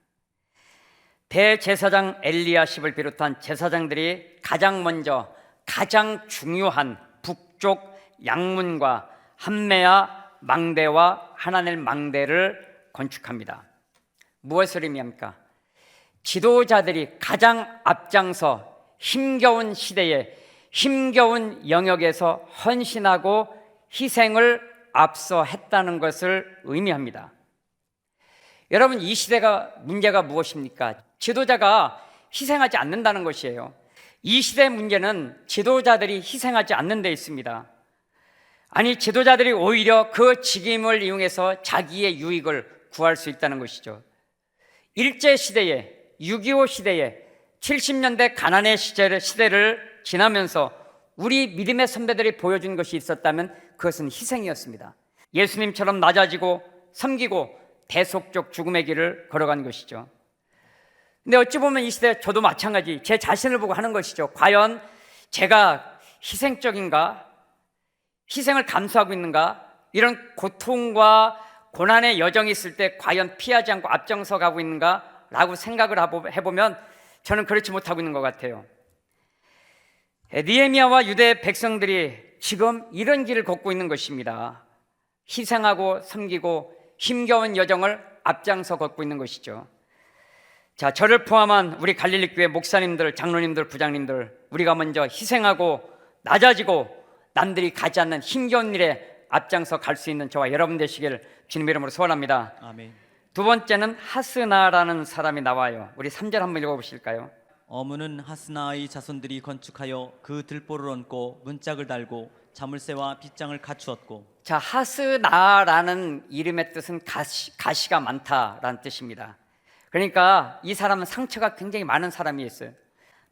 대제사장 엘리야십을 비롯한 제사장들이 가장 먼저 가장 중요한 북쪽 양문과 함메아 망대와 하나넬 망대를 건축합니다. 무엇을 의미합니까? 지도자들이 가장 앞장서 힘겨운 시대에 힘겨운 영역에서 헌신하고 희생을 앞서 했다는 것을 의미합니다. 여러분, 이 시대가 문제가 무엇입니까? 지도자가 희생하지 않는다는 것이에요. 이 시대의 문제는 지도자들이 희생하지 않는 데 있습니다. 아니, 지도자들이 오히려 그 직임을 이용해서 자기의 유익을 구할 수 있다는 것이죠. 일제시대에 6.25 시대에 70년대 가난의 시대를 지나면서 우리 믿음의 선배들이 보여준 것이 있었다면 그것은 희생이었습니다. 예수님처럼 낮아지고 섬기고 대속적 죽음의 길을 걸어간 것이죠. 근데 어찌 보면 이 시대 저도 마찬가지 제 자신을 보고 하는 것이죠. 과연 제가 희생적인가? 희생을 감수하고 있는가? 이런 고통과 고난의 여정이 있을 때 과연 피하지 않고 앞장서 가고 있는가? 라고 생각을 해보면 저는 그렇지 못하고 있는 것 같아요. 느헤미야와 유대 백성들이 지금 이런 길을 걷고 있는 것입니다. 희생하고 섬기고 힘겨운 여정을 앞장서 걷고 있는 것이죠. 자, 저를 포함한 우리 갈릴리 교회 목사님들, 장로님들, 부장님들, 우리가 먼저 희생하고 낮아지고 남들이 가지 않는 힘겨운 일에 앞장서 갈 수 있는 저와 여러분 되시길 주님 이름으로 소원합니다. 아멘. 두 번째는 하스나라는 사람이 나와요. 우리 3절 한번 읽어보실까요? 어문은 하스나의 자손들이 건축하여 그 들보를 얹고 문짝을 달고 자물쇠와 빗장을 갖추었고. 자, 하스나라는 이름의 뜻은 가시가 많다라는 뜻입니다. 그러니까 이 사람은 상처가 굉장히 많은 사람이었어요.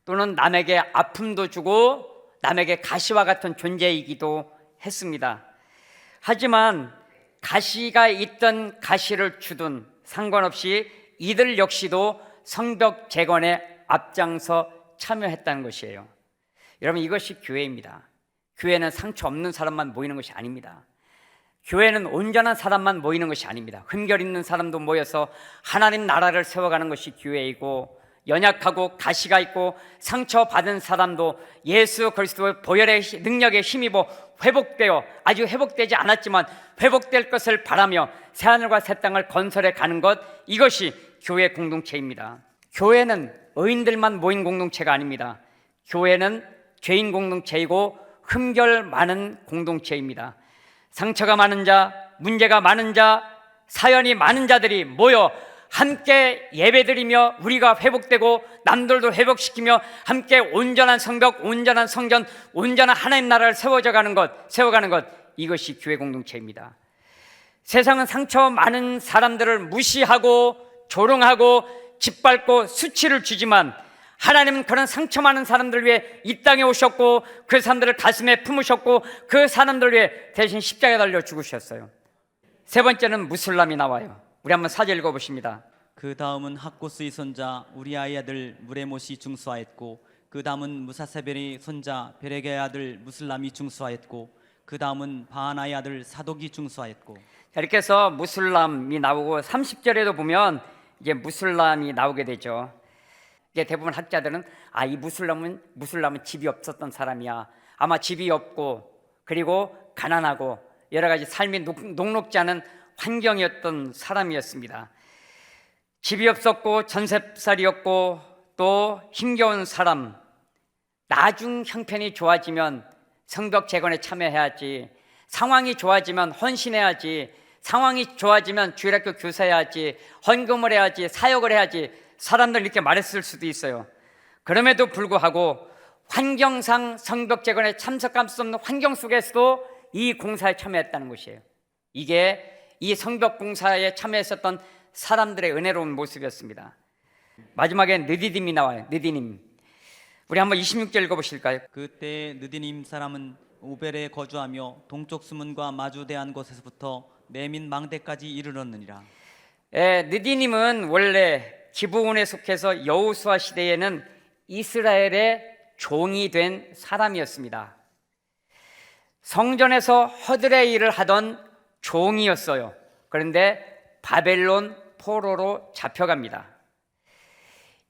또는 남에게 아픔도 주고 남에게 가시와 같은 존재이기도 했습니다. 하지만 가시가 있던 가시를 주든 상관없이 이들 역시도 성벽 재건에 앞장서 참여했다는 것이에요. 여러분, 이것이 교회입니다. 교회는 상처 없는 사람만 모이는 것이 아닙니다. 교회는 온전한 사람만 모이는 것이 아닙니다. 흠결 있는 사람도 모여서 하나님 나라를 세워가는 것이 교회이고, 연약하고 가시가 있고 상처받은 사람도 예수 그리스도의 보혈의 능력에 힘입어 회복되어, 아직 회복되지 않았지만 회복될 것을 바라며 새하늘과 새 땅을 건설해 가는 것, 이것이 교회 공동체입니다. 교회는 의인들만 모인 공동체가 아닙니다. 교회는 죄인 공동체이고 흠결 많은 공동체입니다. 상처가 많은 자, 문제가 많은 자, 사연이 많은 자들이 모여 함께 예배드리며 우리가 회복되고 남들도 회복시키며 함께 온전한 성벽, 온전한 성전, 온전한 하나님 나라를 세워가는 것, 이것이 교회 공동체입니다. 세상은 상처 많은 사람들을 무시하고 조롱하고 짓밟고 수치를 주지만 하나님은 그런 상처 많은 사람들을 위해 이 땅에 오셨고 그 사람들을 가슴에 품으셨고 그 사람들을 위해 대신 십자가에 달려 죽으셨어요. 세 번째는 무술람이 나와요. 우리 한번 4절 읽어보십니다. 그 다음은 학고스의 손자 우리아의 아들 무레못이 중수하였고, 그 다음은 무사세벨의 손자 베레게의 아들 무슬람이 중수하였고, 그 다음은 바하나의 아들 사독이 중수하였고. 자, 이렇게 해서 무술람이 나오고 30절에도 보면 이제 무술람이 나오게 되죠. 이게 대부분 학자들은 이 무술람은 집이 없었던 사람이야. 아마 집이 없고 그리고 가난하고 여러 가지 삶이 녹록지 않은 환경이었던 사람이었습니다. 집이 없었고 전세살이었고 또 힘겨운 사람, 나중 형편이 좋아지면 성벽 재건에 참여해야지, 상황이 좋아지면 헌신해야지, 상황이 좋아지면 주일학교 교사해야지, 헌금을 해야지, 사역을 해야지, 사람들 이렇게 말했을 수도 있어요. 그럼에도 불구하고 환경상 성벽 재건에 참석할 수 없는 환경 속에서도 이 공사에 참여했다는 것이에요. 이게 이 성벽 공사에 참여했었던 사람들의 은혜로운 모습이었습니다. 마지막에 느디님이 나와요. 느디님, 우리 한번 26절 읽어보실까요? 그때 느디님 사람은 오벨에 거주하며 동쪽 수문과 마주대한 곳에서부터 내민 망대까지 이르렀느니라. 느디님은 원래 기브온에 속해서 여호수아 시대에는 이스라엘의 종이 된 사람이었습니다. 성전에서 허들의 일을 하던 종이었어요. 그런데 바벨론 포로로 잡혀갑니다.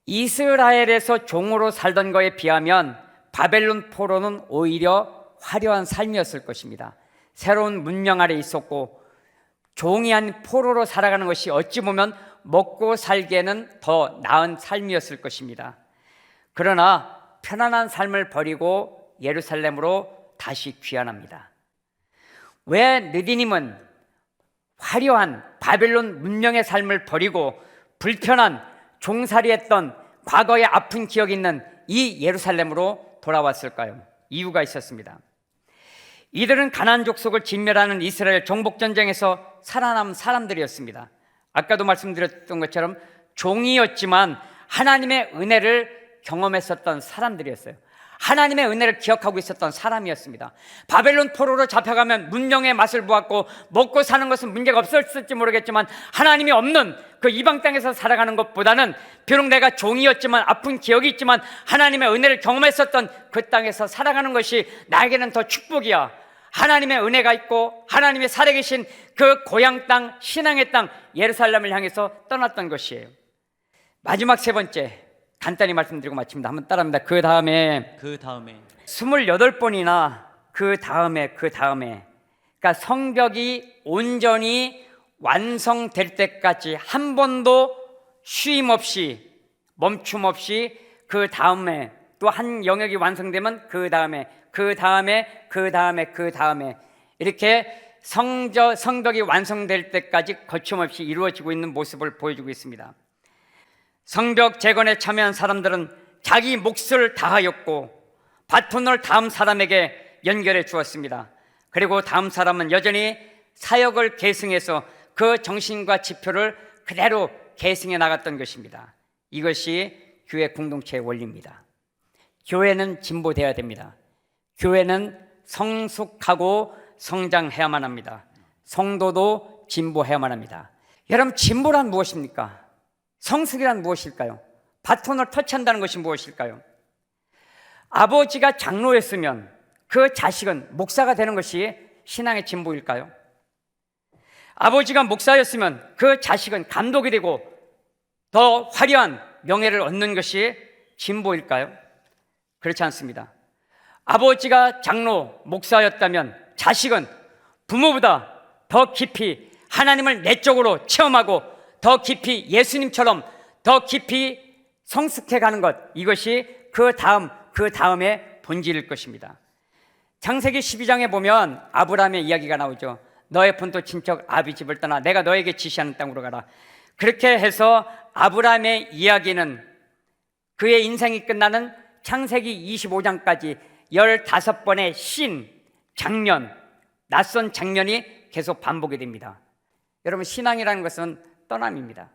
이스라엘에서 종으로 살던 거에 비하면 바벨론 포로는 오히려 화려한 삶이었을 것입니다. 새로운 문명 아래 있었고 종이 아닌 포로로 살아가는 것이 어찌 보면 먹고 살기에는 더 나은 삶이었을 것입니다. 그러나 편안한 삶을 버리고 예루살렘으로 다시 귀환합니다. 왜 느디님은 화려한 바벨론 문명의 삶을 버리고 불편한 종살이했던 과거의 아픈 기억이 있는 이 예루살렘으로 돌아왔을까요? 이유가 있었습니다. 이들은 가나안 족속을 진멸하는 이스라엘 정복전쟁에서 살아남은 사람들이었습니다. 아까도 말씀드렸던 것처럼 종이었지만 하나님의 은혜를 경험했었던 사람들이었어요. 하나님의 은혜를 기억하고 있었던 사람이었습니다. 바벨론 포로로 잡혀가면 문명의 맛을 보았고 먹고 사는 것은 문제가 없었을지 모르겠지만 하나님이 없는 그 이방 땅에서 살아가는 것보다는 비록 내가 종이었지만 아픈 기억이 있지만 하나님의 은혜를 경험했었던 그 땅에서 살아가는 것이 나에게는 더 축복이야. 하나님의 은혜가 있고 하나님이 살아계신 그 고향 땅, 신앙의 땅 예루살렘을 향해서 떠났던 것이에요. 마지막 세 번째, 간단히 말씀드리고 마칩니다. 한번 따라합니다. 그 다음에 28번이나 그 다음에 그러니까 성벽이 온전히 완성될 때까지 한 번도 쉼 없이 멈춤 없이 그 다음에 또 한 영역이 완성되면 그 다음에 이렇게 성벽이 완성될 때까지 거침없이 이루어지고 있는 모습을 보여주고 있습니다. 성벽 재건에 참여한 사람들은 자기 몫을 다하였고 바톤을 다음 사람에게 연결해 주었습니다. 그리고 다음 사람은 여전히 사역을 계승해서 그 정신과 지표를 그대로 계승해 나갔던 것입니다. 이것이 교회 공동체의 원리입니다. 교회는 진보되어야 됩니다. 교회는 성숙하고 성장해야만 합니다. 성도도 진보해야만 합니다. 여러분, 진보란 무엇입니까? 성숙이란 무엇일까요? 바톤을 터치한다는 것이 무엇일까요? 아버지가 장로였으면 그 자식은 목사가 되는 것이 신앙의 진보일까요? 아버지가 목사였으면 그 자식은 감독이 되고 더 화려한 명예를 얻는 것이 진보일까요? 그렇지 않습니다. 아버지가 장로, 목사였다면 자식은 부모보다 더 깊이 하나님을 내적으로 체험하고 더 깊이 예수님처럼 더 깊이 성숙해 가는 것, 이것이 그 다음의 본질일 것입니다. 창세기 12장에 보면 아브라함의 이야기가 나오죠. 너의 본토 친척 아비 집을 떠나 내가 너에게 지시하는 땅으로 가라. 그렇게 해서 아브라함의 이야기는 그의 인생이 끝나는 창세기 25장까지 15번의 장년, 낯선 장년이 계속 반복이 됩니다. 여러분, 신앙이라는 것은 떠남입니다.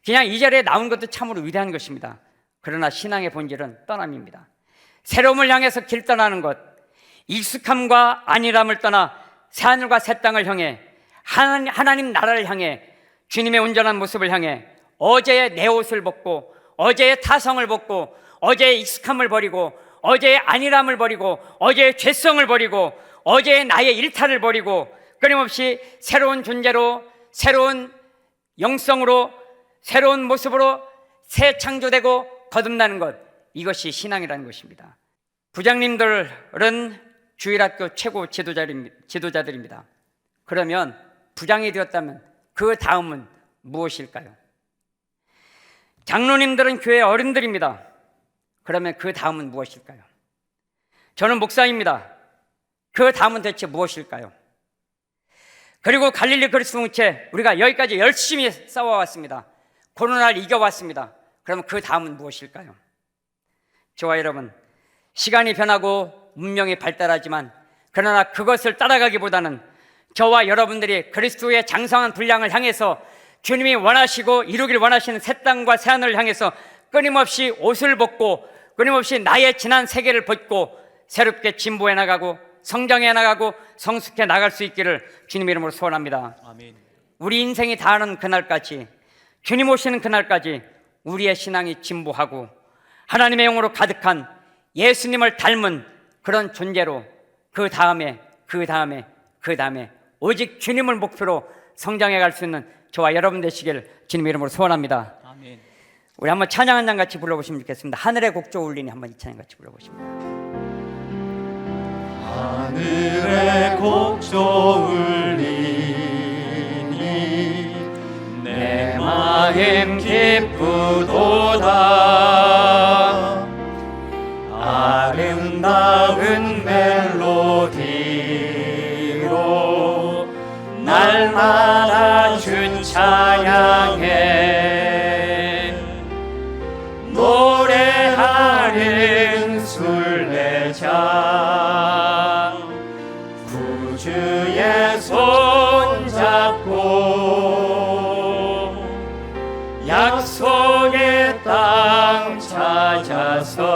그냥 이 자리에 나온 것도 참으로 위대한 것입니다. 그러나 신앙의 본질은 떠남입니다. 새로움을 향해서 길 떠나는 것, 익숙함과 안일함을 떠나 새하늘과 새 땅을 향해 하나님 나라를 향해 주님의 온전한 모습을 향해 어제의 내 옷을 벗고 어제의 타성을 벗고 어제의 익숙함을 버리고 어제의 안일함을 버리고 어제의 죄성을 버리고 어제의 나의 일탈을 버리고 끊임없이 새로운 존재로 새로운 영성으로 새로운 모습으로 새 창조되고 거듭나는 것, 이것이 신앙이라는 것입니다. 부장님들은 주일학교 최고 지도자들입니다. 그러면 부장이 되었다면 그 다음은 무엇일까요? 장로님들은 교회 어른들입니다. 그러면 그 다음은 무엇일까요? 저는 목사입니다. 그 다음은 대체 무엇일까요? 그리고 갈릴리 그리스도 공동체, 우리가 여기까지 열심히 싸워왔습니다. 코로나를 이겨왔습니다. 그러면 그 다음은 무엇일까요? 저와 여러분, 시간이 변하고 문명이 발달하지만 그러나 그것을 따라가기보다는 저와 여러분들이 그리스도의 장성한 분량을 향해서 주님이 원하시고 이루길 원하시는 새 땅과 새 하늘을 향해서 끊임없이 옷을 벗고 끊임없이 나의 지난 세계를 벗고 새롭게 진보해 나가고 성장해 나가고 성숙해 나갈 수 있기를 주님의 이름으로 소원합니다. 아멘. 우리 인생이 다하는 그날까지, 주님 오시는 그날까지 우리의 신앙이 진보하고 하나님의 영으로 가득한 예수님을 닮은 그런 존재로 그 다음에 오직 주님을 목표로 성장해 갈 수 있는 저와 여러분 되시길 주님의 이름으로 소원합니다. 아멘. 우리 한번 찬양 한 장 같이 불러보시면 좋겠습니다. 하늘의 곡조 울리니 한번 이 찬양 같이 불러보십니다. 하늘의 곡조 울리니 내 마음 기쁘도다. 아름다운 멜로디로 날마다 주 찬양해 노래하는 순례자 구주의 손잡고 약속의 땅 찾아서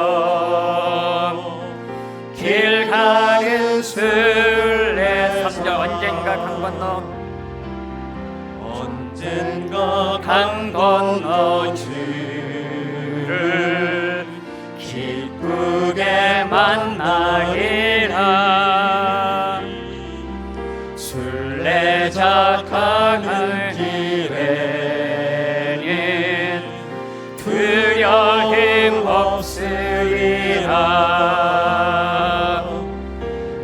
길 가는 순례 3절 언젠가 강 건너 언젠가 강 건너 주를 기쁘게 만나리라. 순례자 가는 길에는 두려움 없으리라.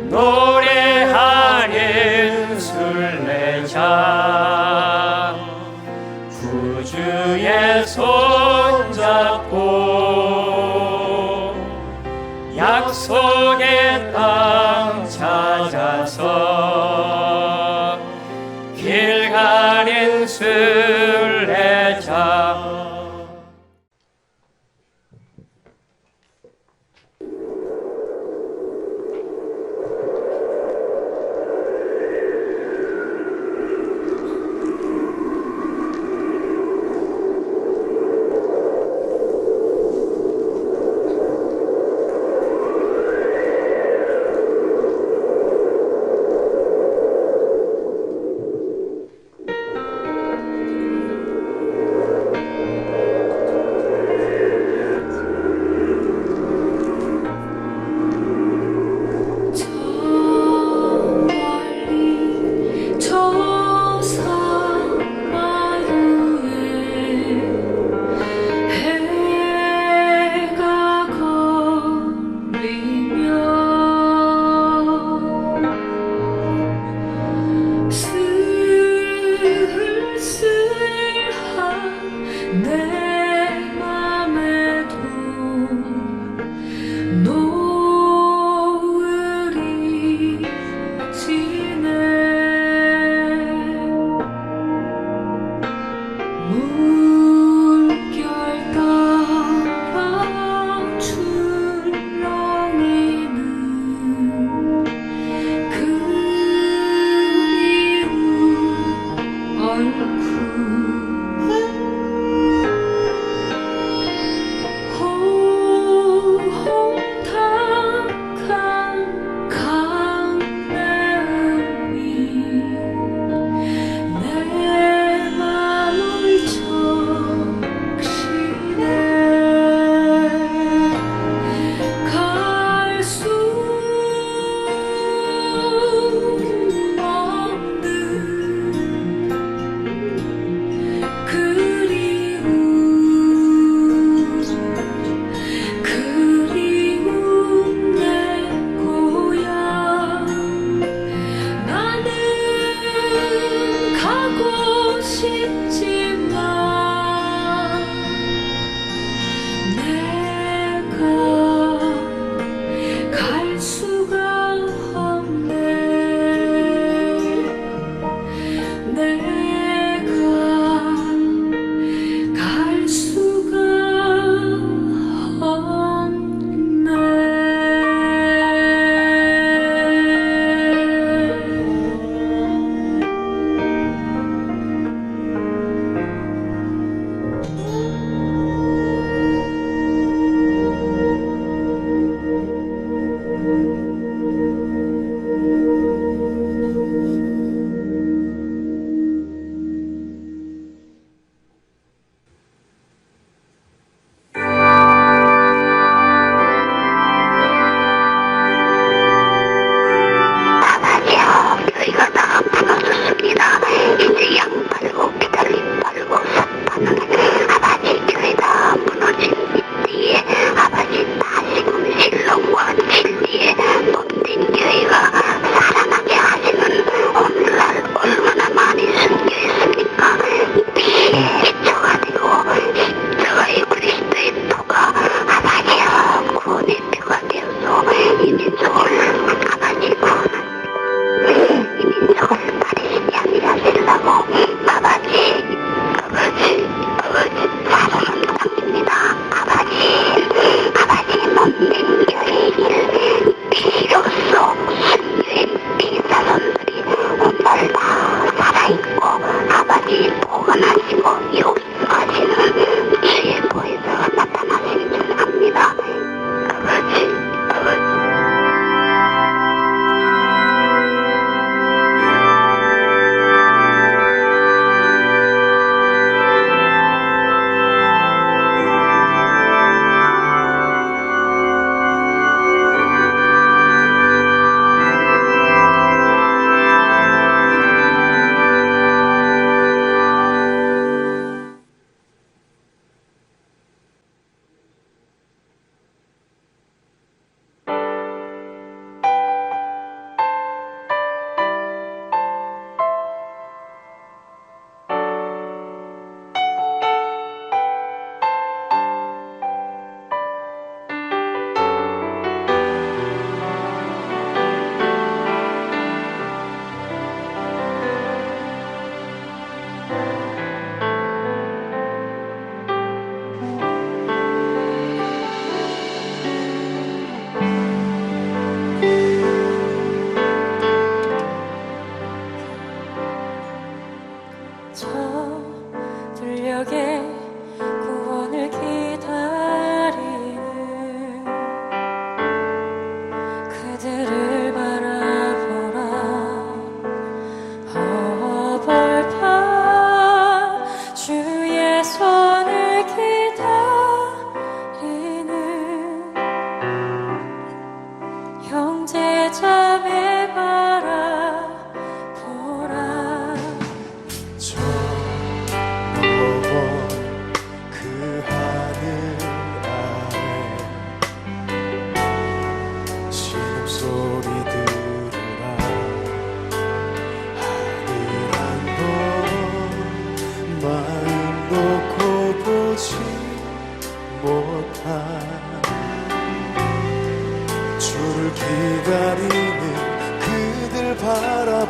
노래하는 순례자 구주의 손잡고 약속의 땅 찾아서 길 가는 순례자.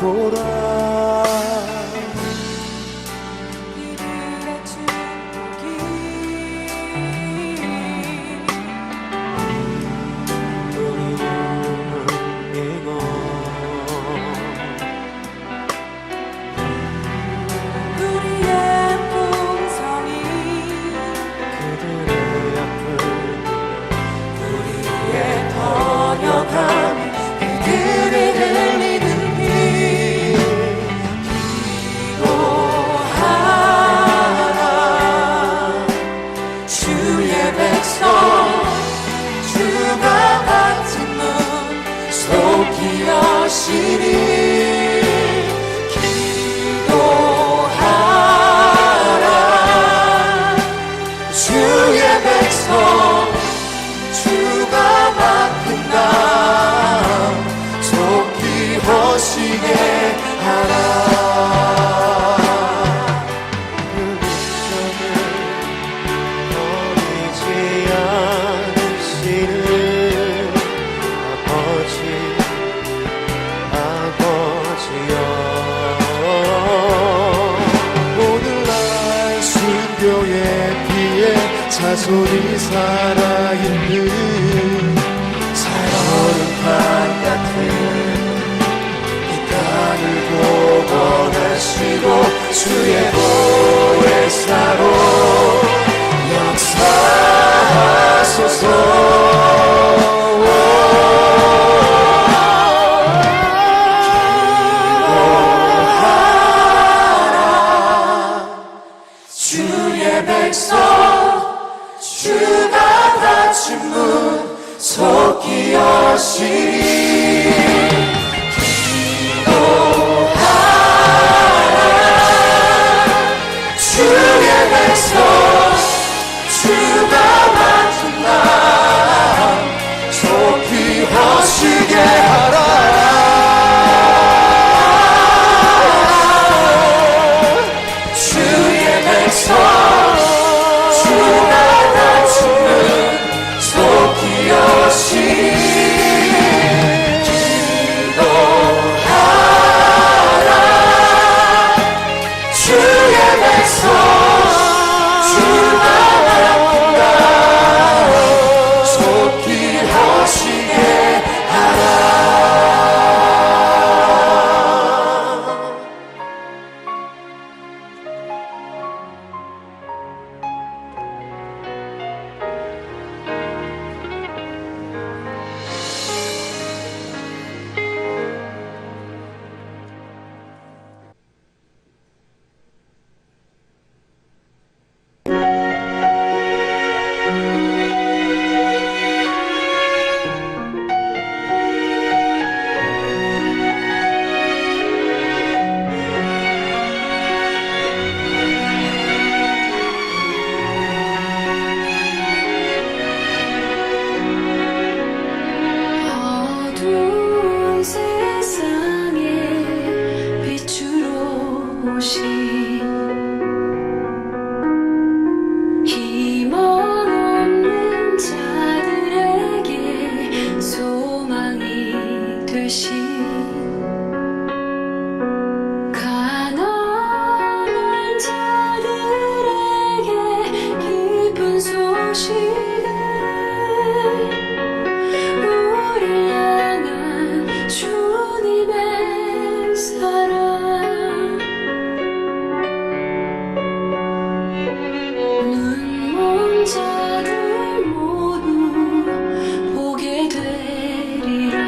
보라 이들의 축복이 우리의 풍성이 우리의 번역함이 그들의 흘리는 길 기도하라 주의 백성 주가 같은 눈 속히 여시리 기도하라 주의 백성 주가 맡은 나 속히 허시게 하라 그 victory 버리지 않으시는 아버지여 오늘 날 순교의 피에 자손이 살아있는 살얼음판 같은 이 땅을 복원하시고 주의 보혜사로 역사하소서 주의 백성 주가 닫힌 문 속히 여시리 기도하라 주의 백성 주가 맡은 나 속히 허시게 하라 주의 백성 주가 닫힌 문 속히 여시리 기도하라 주의 백성 주가 맡은 나 속히 허시게 하라 어두운 세상에 빛으로 오신 힘 없는 자들에게 소망이 되신 가난한 자들에게 기쁜 소식을 우리 향한 주님의 사랑 눈먼 자들 모두 보게 되리라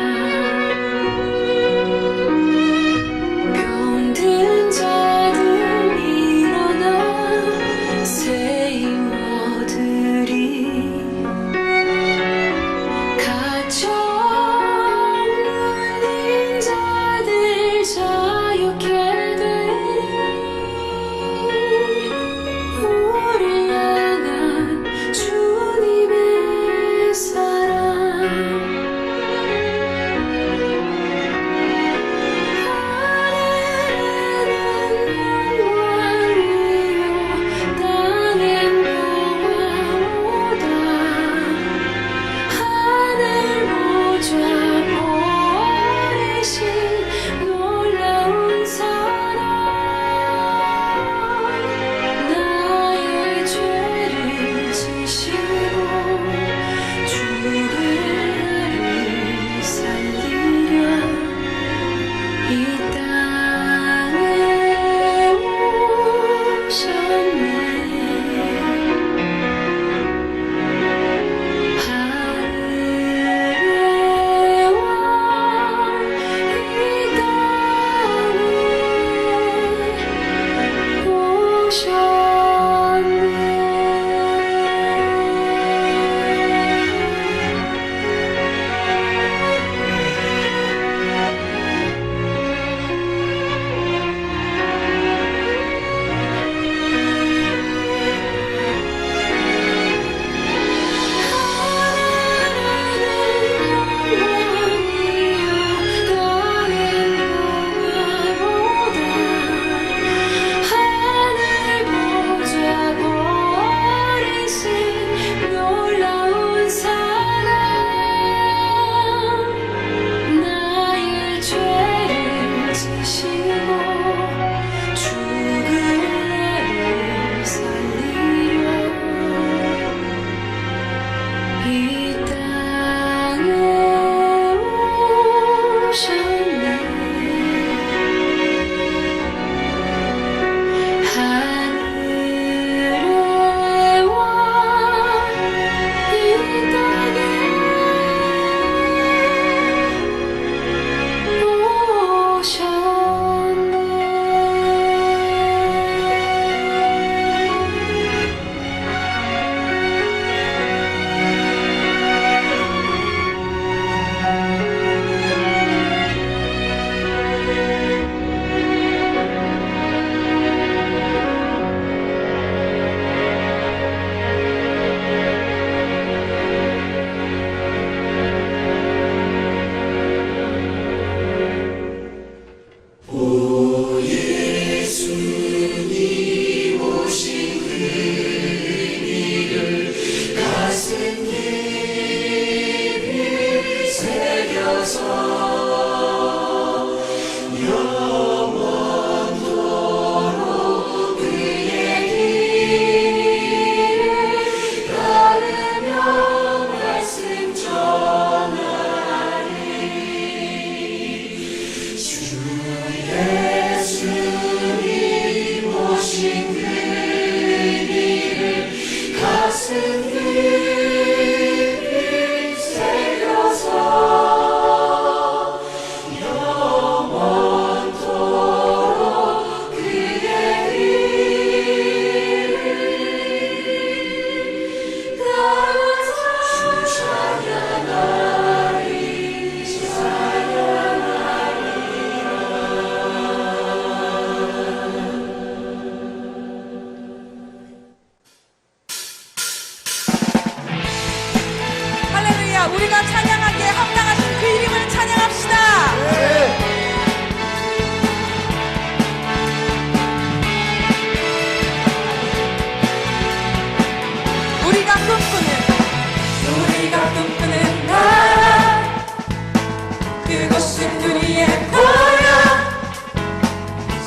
우리의 고향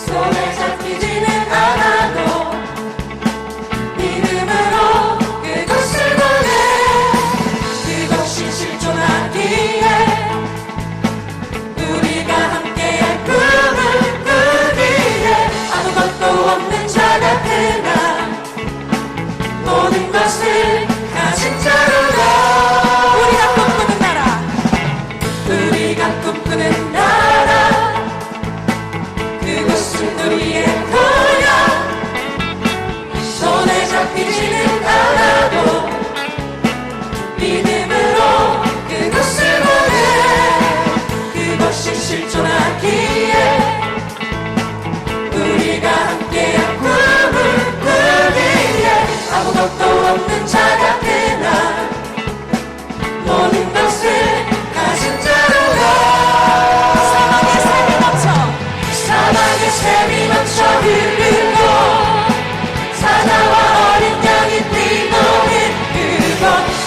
손에 잡히지는 않아도 믿음으로 그곳을 보내 그것이 실존하기에 우리가 함께할 꿈을 꾸기에 아무것도 없는 자 같으나 모든 것을 가진 자로다 우리가 꿈꾸는 나라 그곳은 우리의 고향 손에 잡히지는 않아도 믿음으로 그곳을 보내 그것이 실존하기에 우리가 함께한 꿈을 꾸기에 아무것도 없는 자 같으나 모든 것을 가진 자로다 사막의 샘이 넘쳐 흐르고 사자와 어린 양이 뛰노는 그곳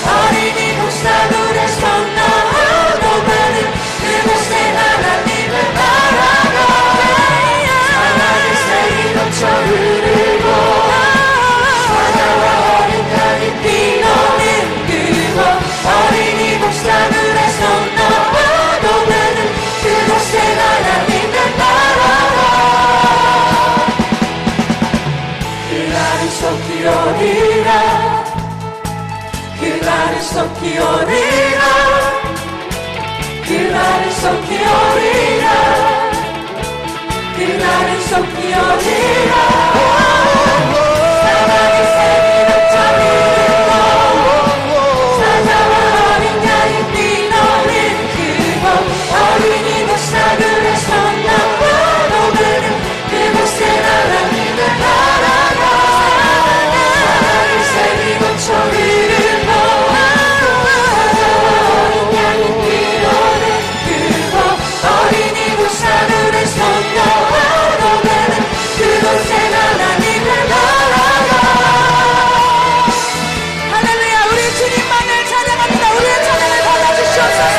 어린이 독사들에서 나오고 가는 그곳에 하나님을 바라가 사막의 샘이 넘쳐 흐르고 사자와 어린 양이 뛰노는 그곳 어린이 독사들에서 나오고 가는 그곳에 하나님을 바라가 그날은 속히 오리라 그날은 속히 오리라 그날은 속히 오리라 그날은 속히 오리라 사랑의 샘이 넘쳐흐르고 사자와 어린 양이 뛰노는 그곳 어린이 독사들에서 나오고 가는 그곳에 하나님을 바라가 사랑의 샘이 넘쳐흐르고 사자와 어린 양이 뛰노는 그곳 어린이 독사들에서 나오고 가는 그곳에 하나님을 바라가 할렐루야 우리 주님만을 찬양합니다 우리의 찬양을 받아주시옵소서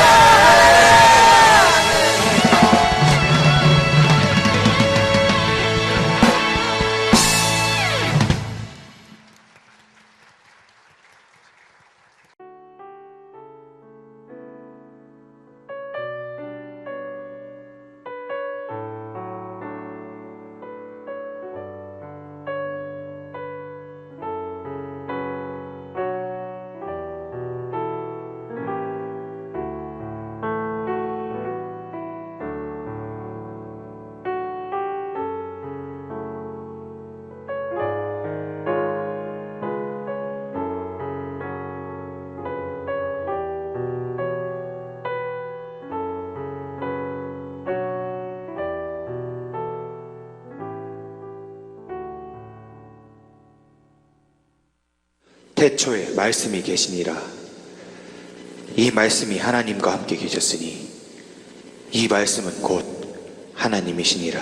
태초에 말씀이 계시니라. 이 말씀이 하나님과 함께 계셨으니 이 말씀은 곧 하나님이시니라.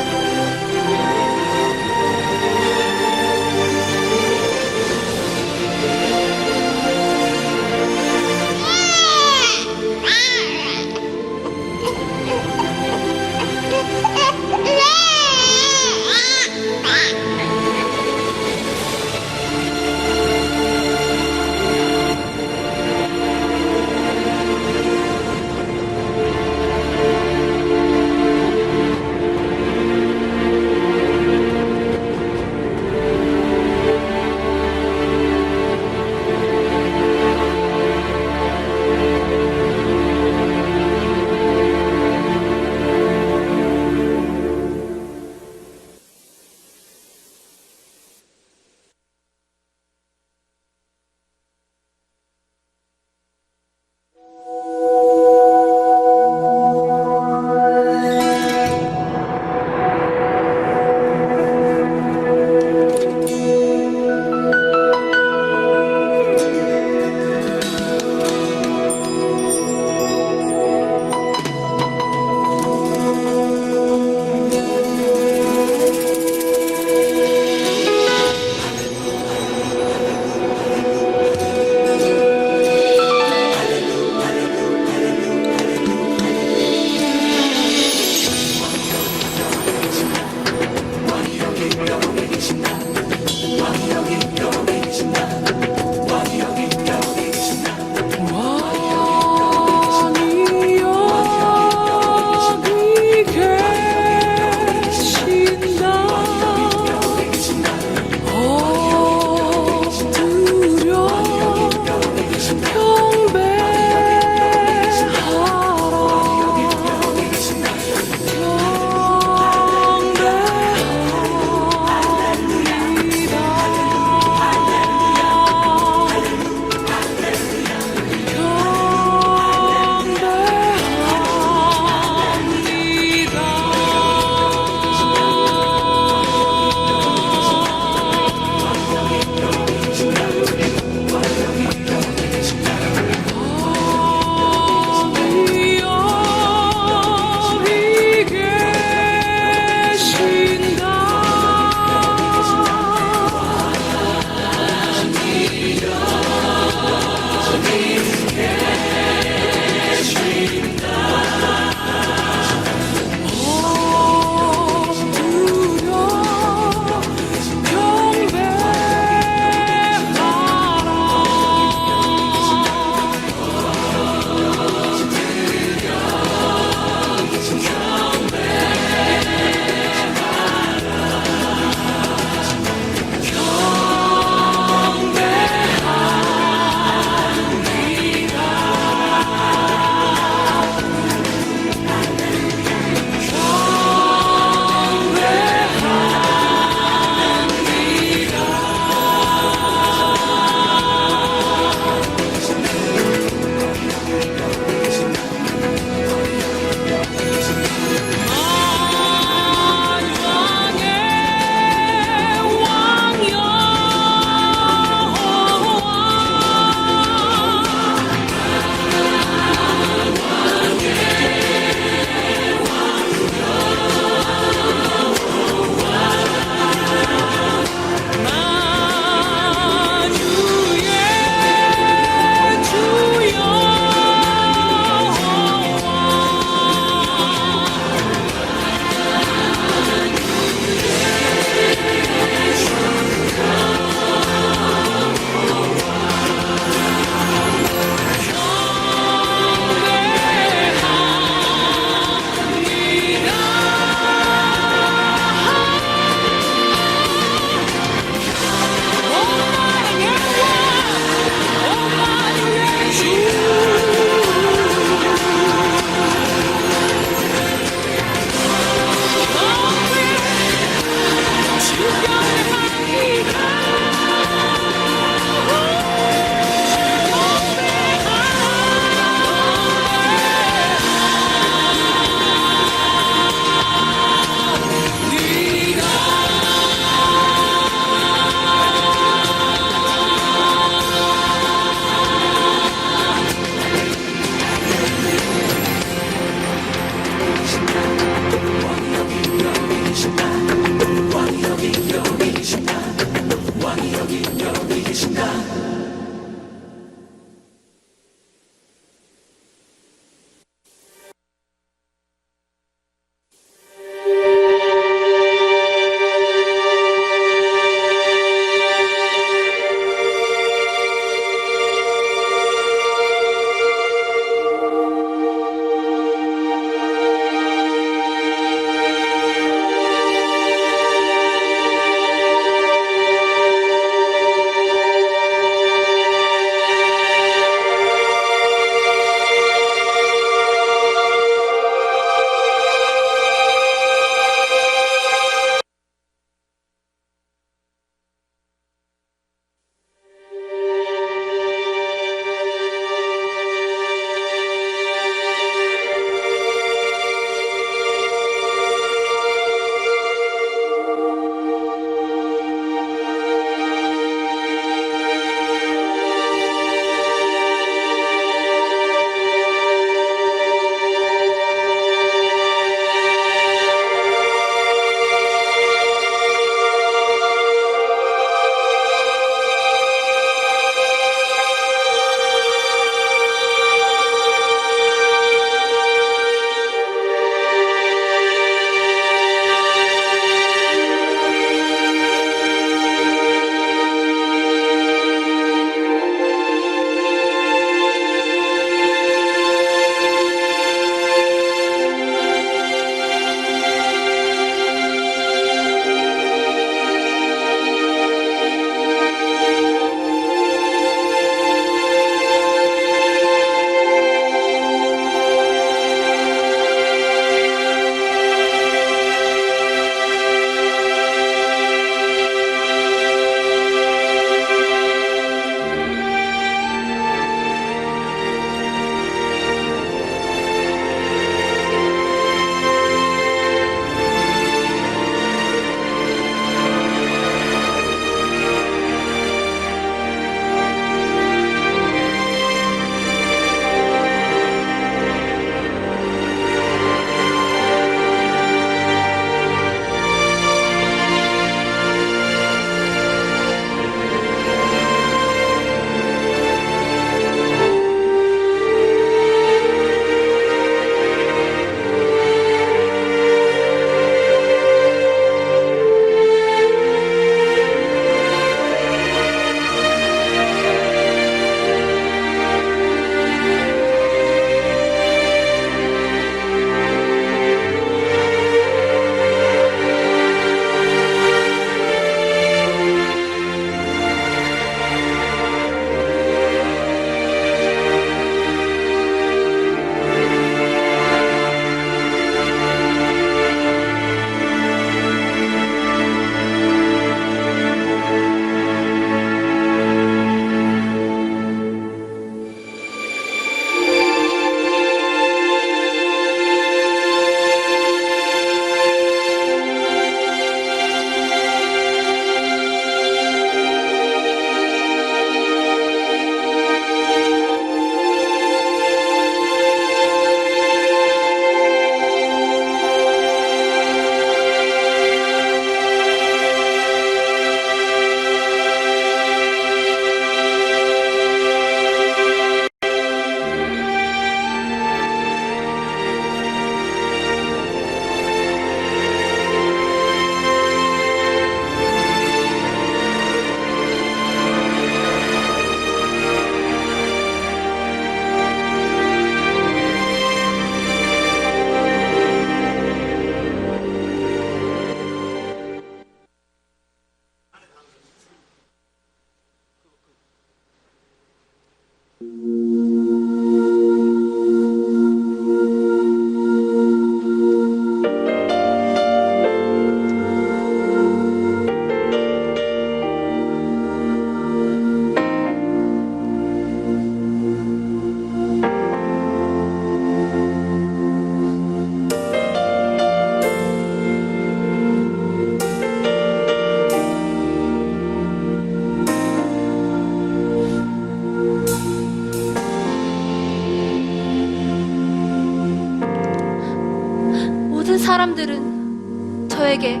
모든 사람들은 저에게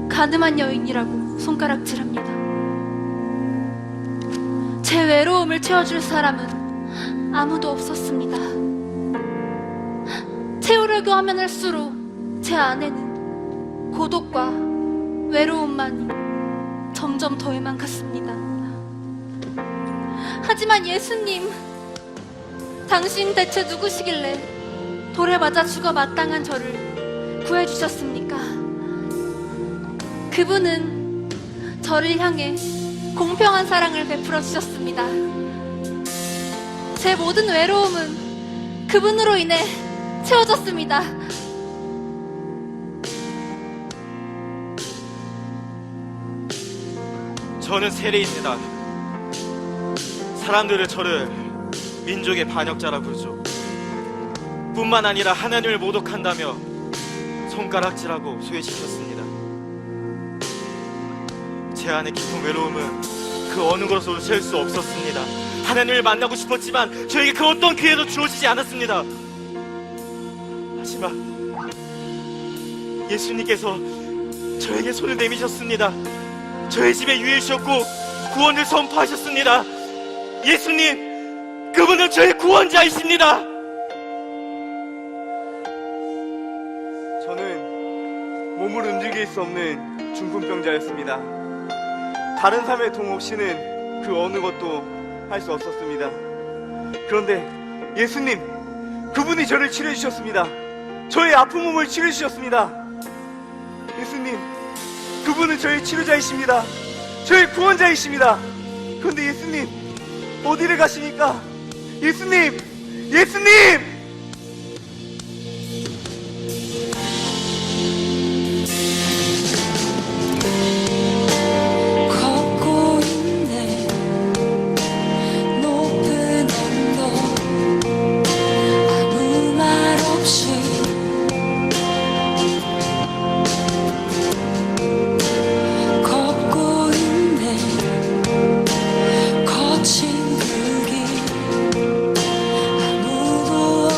가늠한 여인이라고 손가락질합니다. 제 외로움을 채워줄 사람은 아무도 없었습니다. 채우려고 하면 할수록 제 안에는 고독과 외로움만이 점점 더해만 갔습니다. 하지만 예수님, 당신 대체 누구시길래 돌에 맞아 죽어 마땅한 저를 구해주셨습니까? 그분은 저를 향해 공평한 사랑을 베풀어 주셨습니다. 제 모든 외로움은 그분으로 인해 채워졌습니다. 저는 세리입니다. 사람들은 저를 민족의 반역자라 부르죠. 뿐만 아니라 하나님을 모독한다며 손가락질하고 소외시켰습니다. 제 안의 깊은 외로움은 그 어느 것으로도 채울 수 없었습니다. 하나님을 만나고 싶었지만 저에게 그 어떤 기회도 주어지지 않았습니다. 하지만 예수님께서 저에게 손을 내미셨습니다. 저의 집에 유해 주셨고 구원을 선포하셨습니다. 예수님, 그분은 저의 구원자이십니다. 저는 몸을 움직일 수 없는 중풍병자였습니다. 다른 삶의 도움 없이는 그 어느 것도 할 수 없었습니다. 그런데 예수님, 그분이 저를 치료해 주셨습니다. 저의 아픈 몸을 치료해 주셨습니다. 예수님, 그분은 저의 치료자이십니다. 저의 구원자이십니다. 그런데 예수님, 어디를 가십니까? 예수님! 예수님! 걷고 있네 높은 언덕 아무 말 없이 걷고 있네 거친 그 길 아무도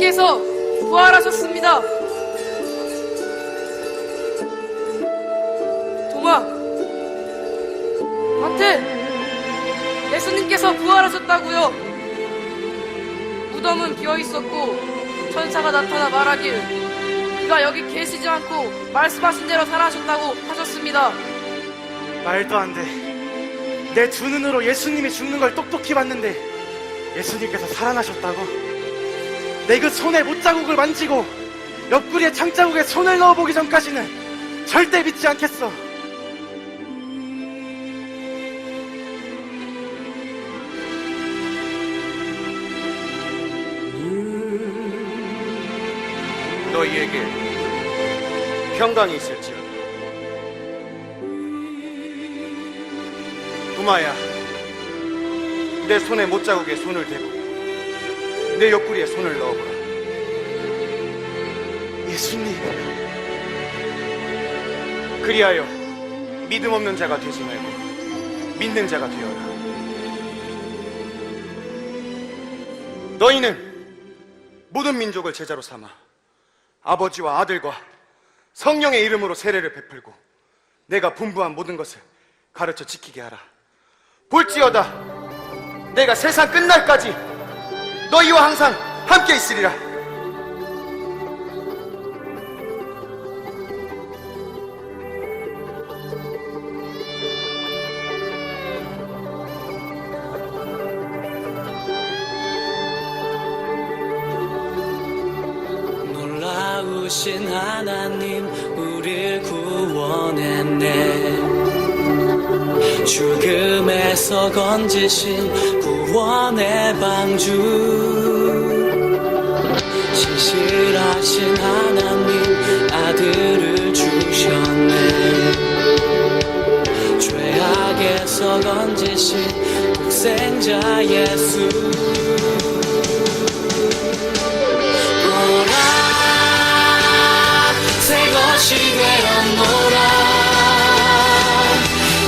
예수님께서 부활하셨습니다. 도마, 마태, 예수님께서 부활하셨다고요. 무덤은 비어 있었고 천사가 나타나 말하길 그가 여기 계시지 않고 말씀하신 대로 살아하셨다고 하셨습니다. 말도 안 돼. 내 두 눈으로 예수님이 죽는 걸 똑똑히 봤는데 예수님께서 살아나셨다고? 내 그 손에 못자국을 만지고 옆구리에 창자국에 손을 넣어보기 전까지는 절대 믿지 않겠어. 너희에게 평강이 있을지어다. 도마야, 내 손에 못자국에 손을 대고 내 옆구리에 손을 넣어보라. 예수님, 그리하여 믿음 없는 자가 되지 말고 믿는 자가 되어라. 너희는 모든 민족을 제자로 삼아 아버지와 아들과 성령의 이름으로 세례를 베풀고 내가 분부한 모든 것을 가르쳐 지키게 하라. 볼지어다 내가 세상 끝날까지 너희와 항상 함께 있으리라. 놀라우신 하나님 우릴 구원했네. 죽음에서 건지신 구원의 방주. 신실하신 하나님 아들을 주셨네. 죄악에서 건지신 독생자 예수. 보라 새 것이 되었노라.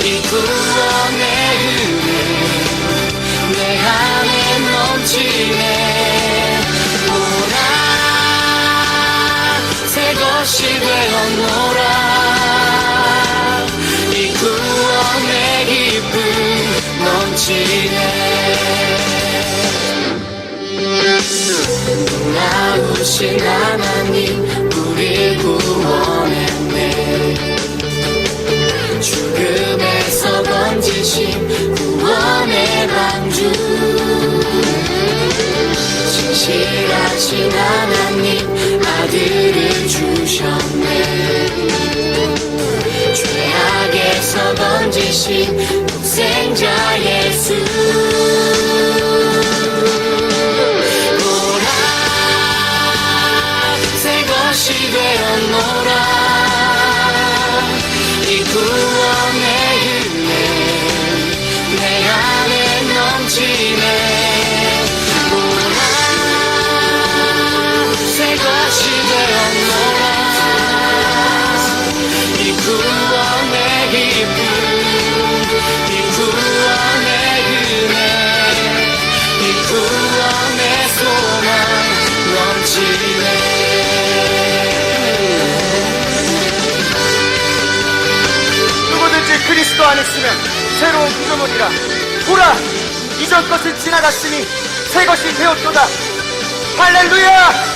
이 구원의 흐름 내 안에 넘치네. 보라 새 것이 되었노라. 이 구원의 기쁨 넘치네. 놀라우신 하나님 우릴 구원했네. 죽음에서 건지신 구원의 방주. 신실하신 하나님 아들을 주셨네. 죄악에서 건지신 독생자 예수. 보라 새 것이 되었노라. 이 구원의 은혜 내 안에 넘치네. 보라 새 것이 되었노라. 이 구원의 기쁨 이 구원의 은혜 이 구원의 소망 넘치네. 그리스도 안에 있으면 새로운 구조물이라. 보라 이전 것은 지나갔으니 새 것이 되었도다. 할렐루야.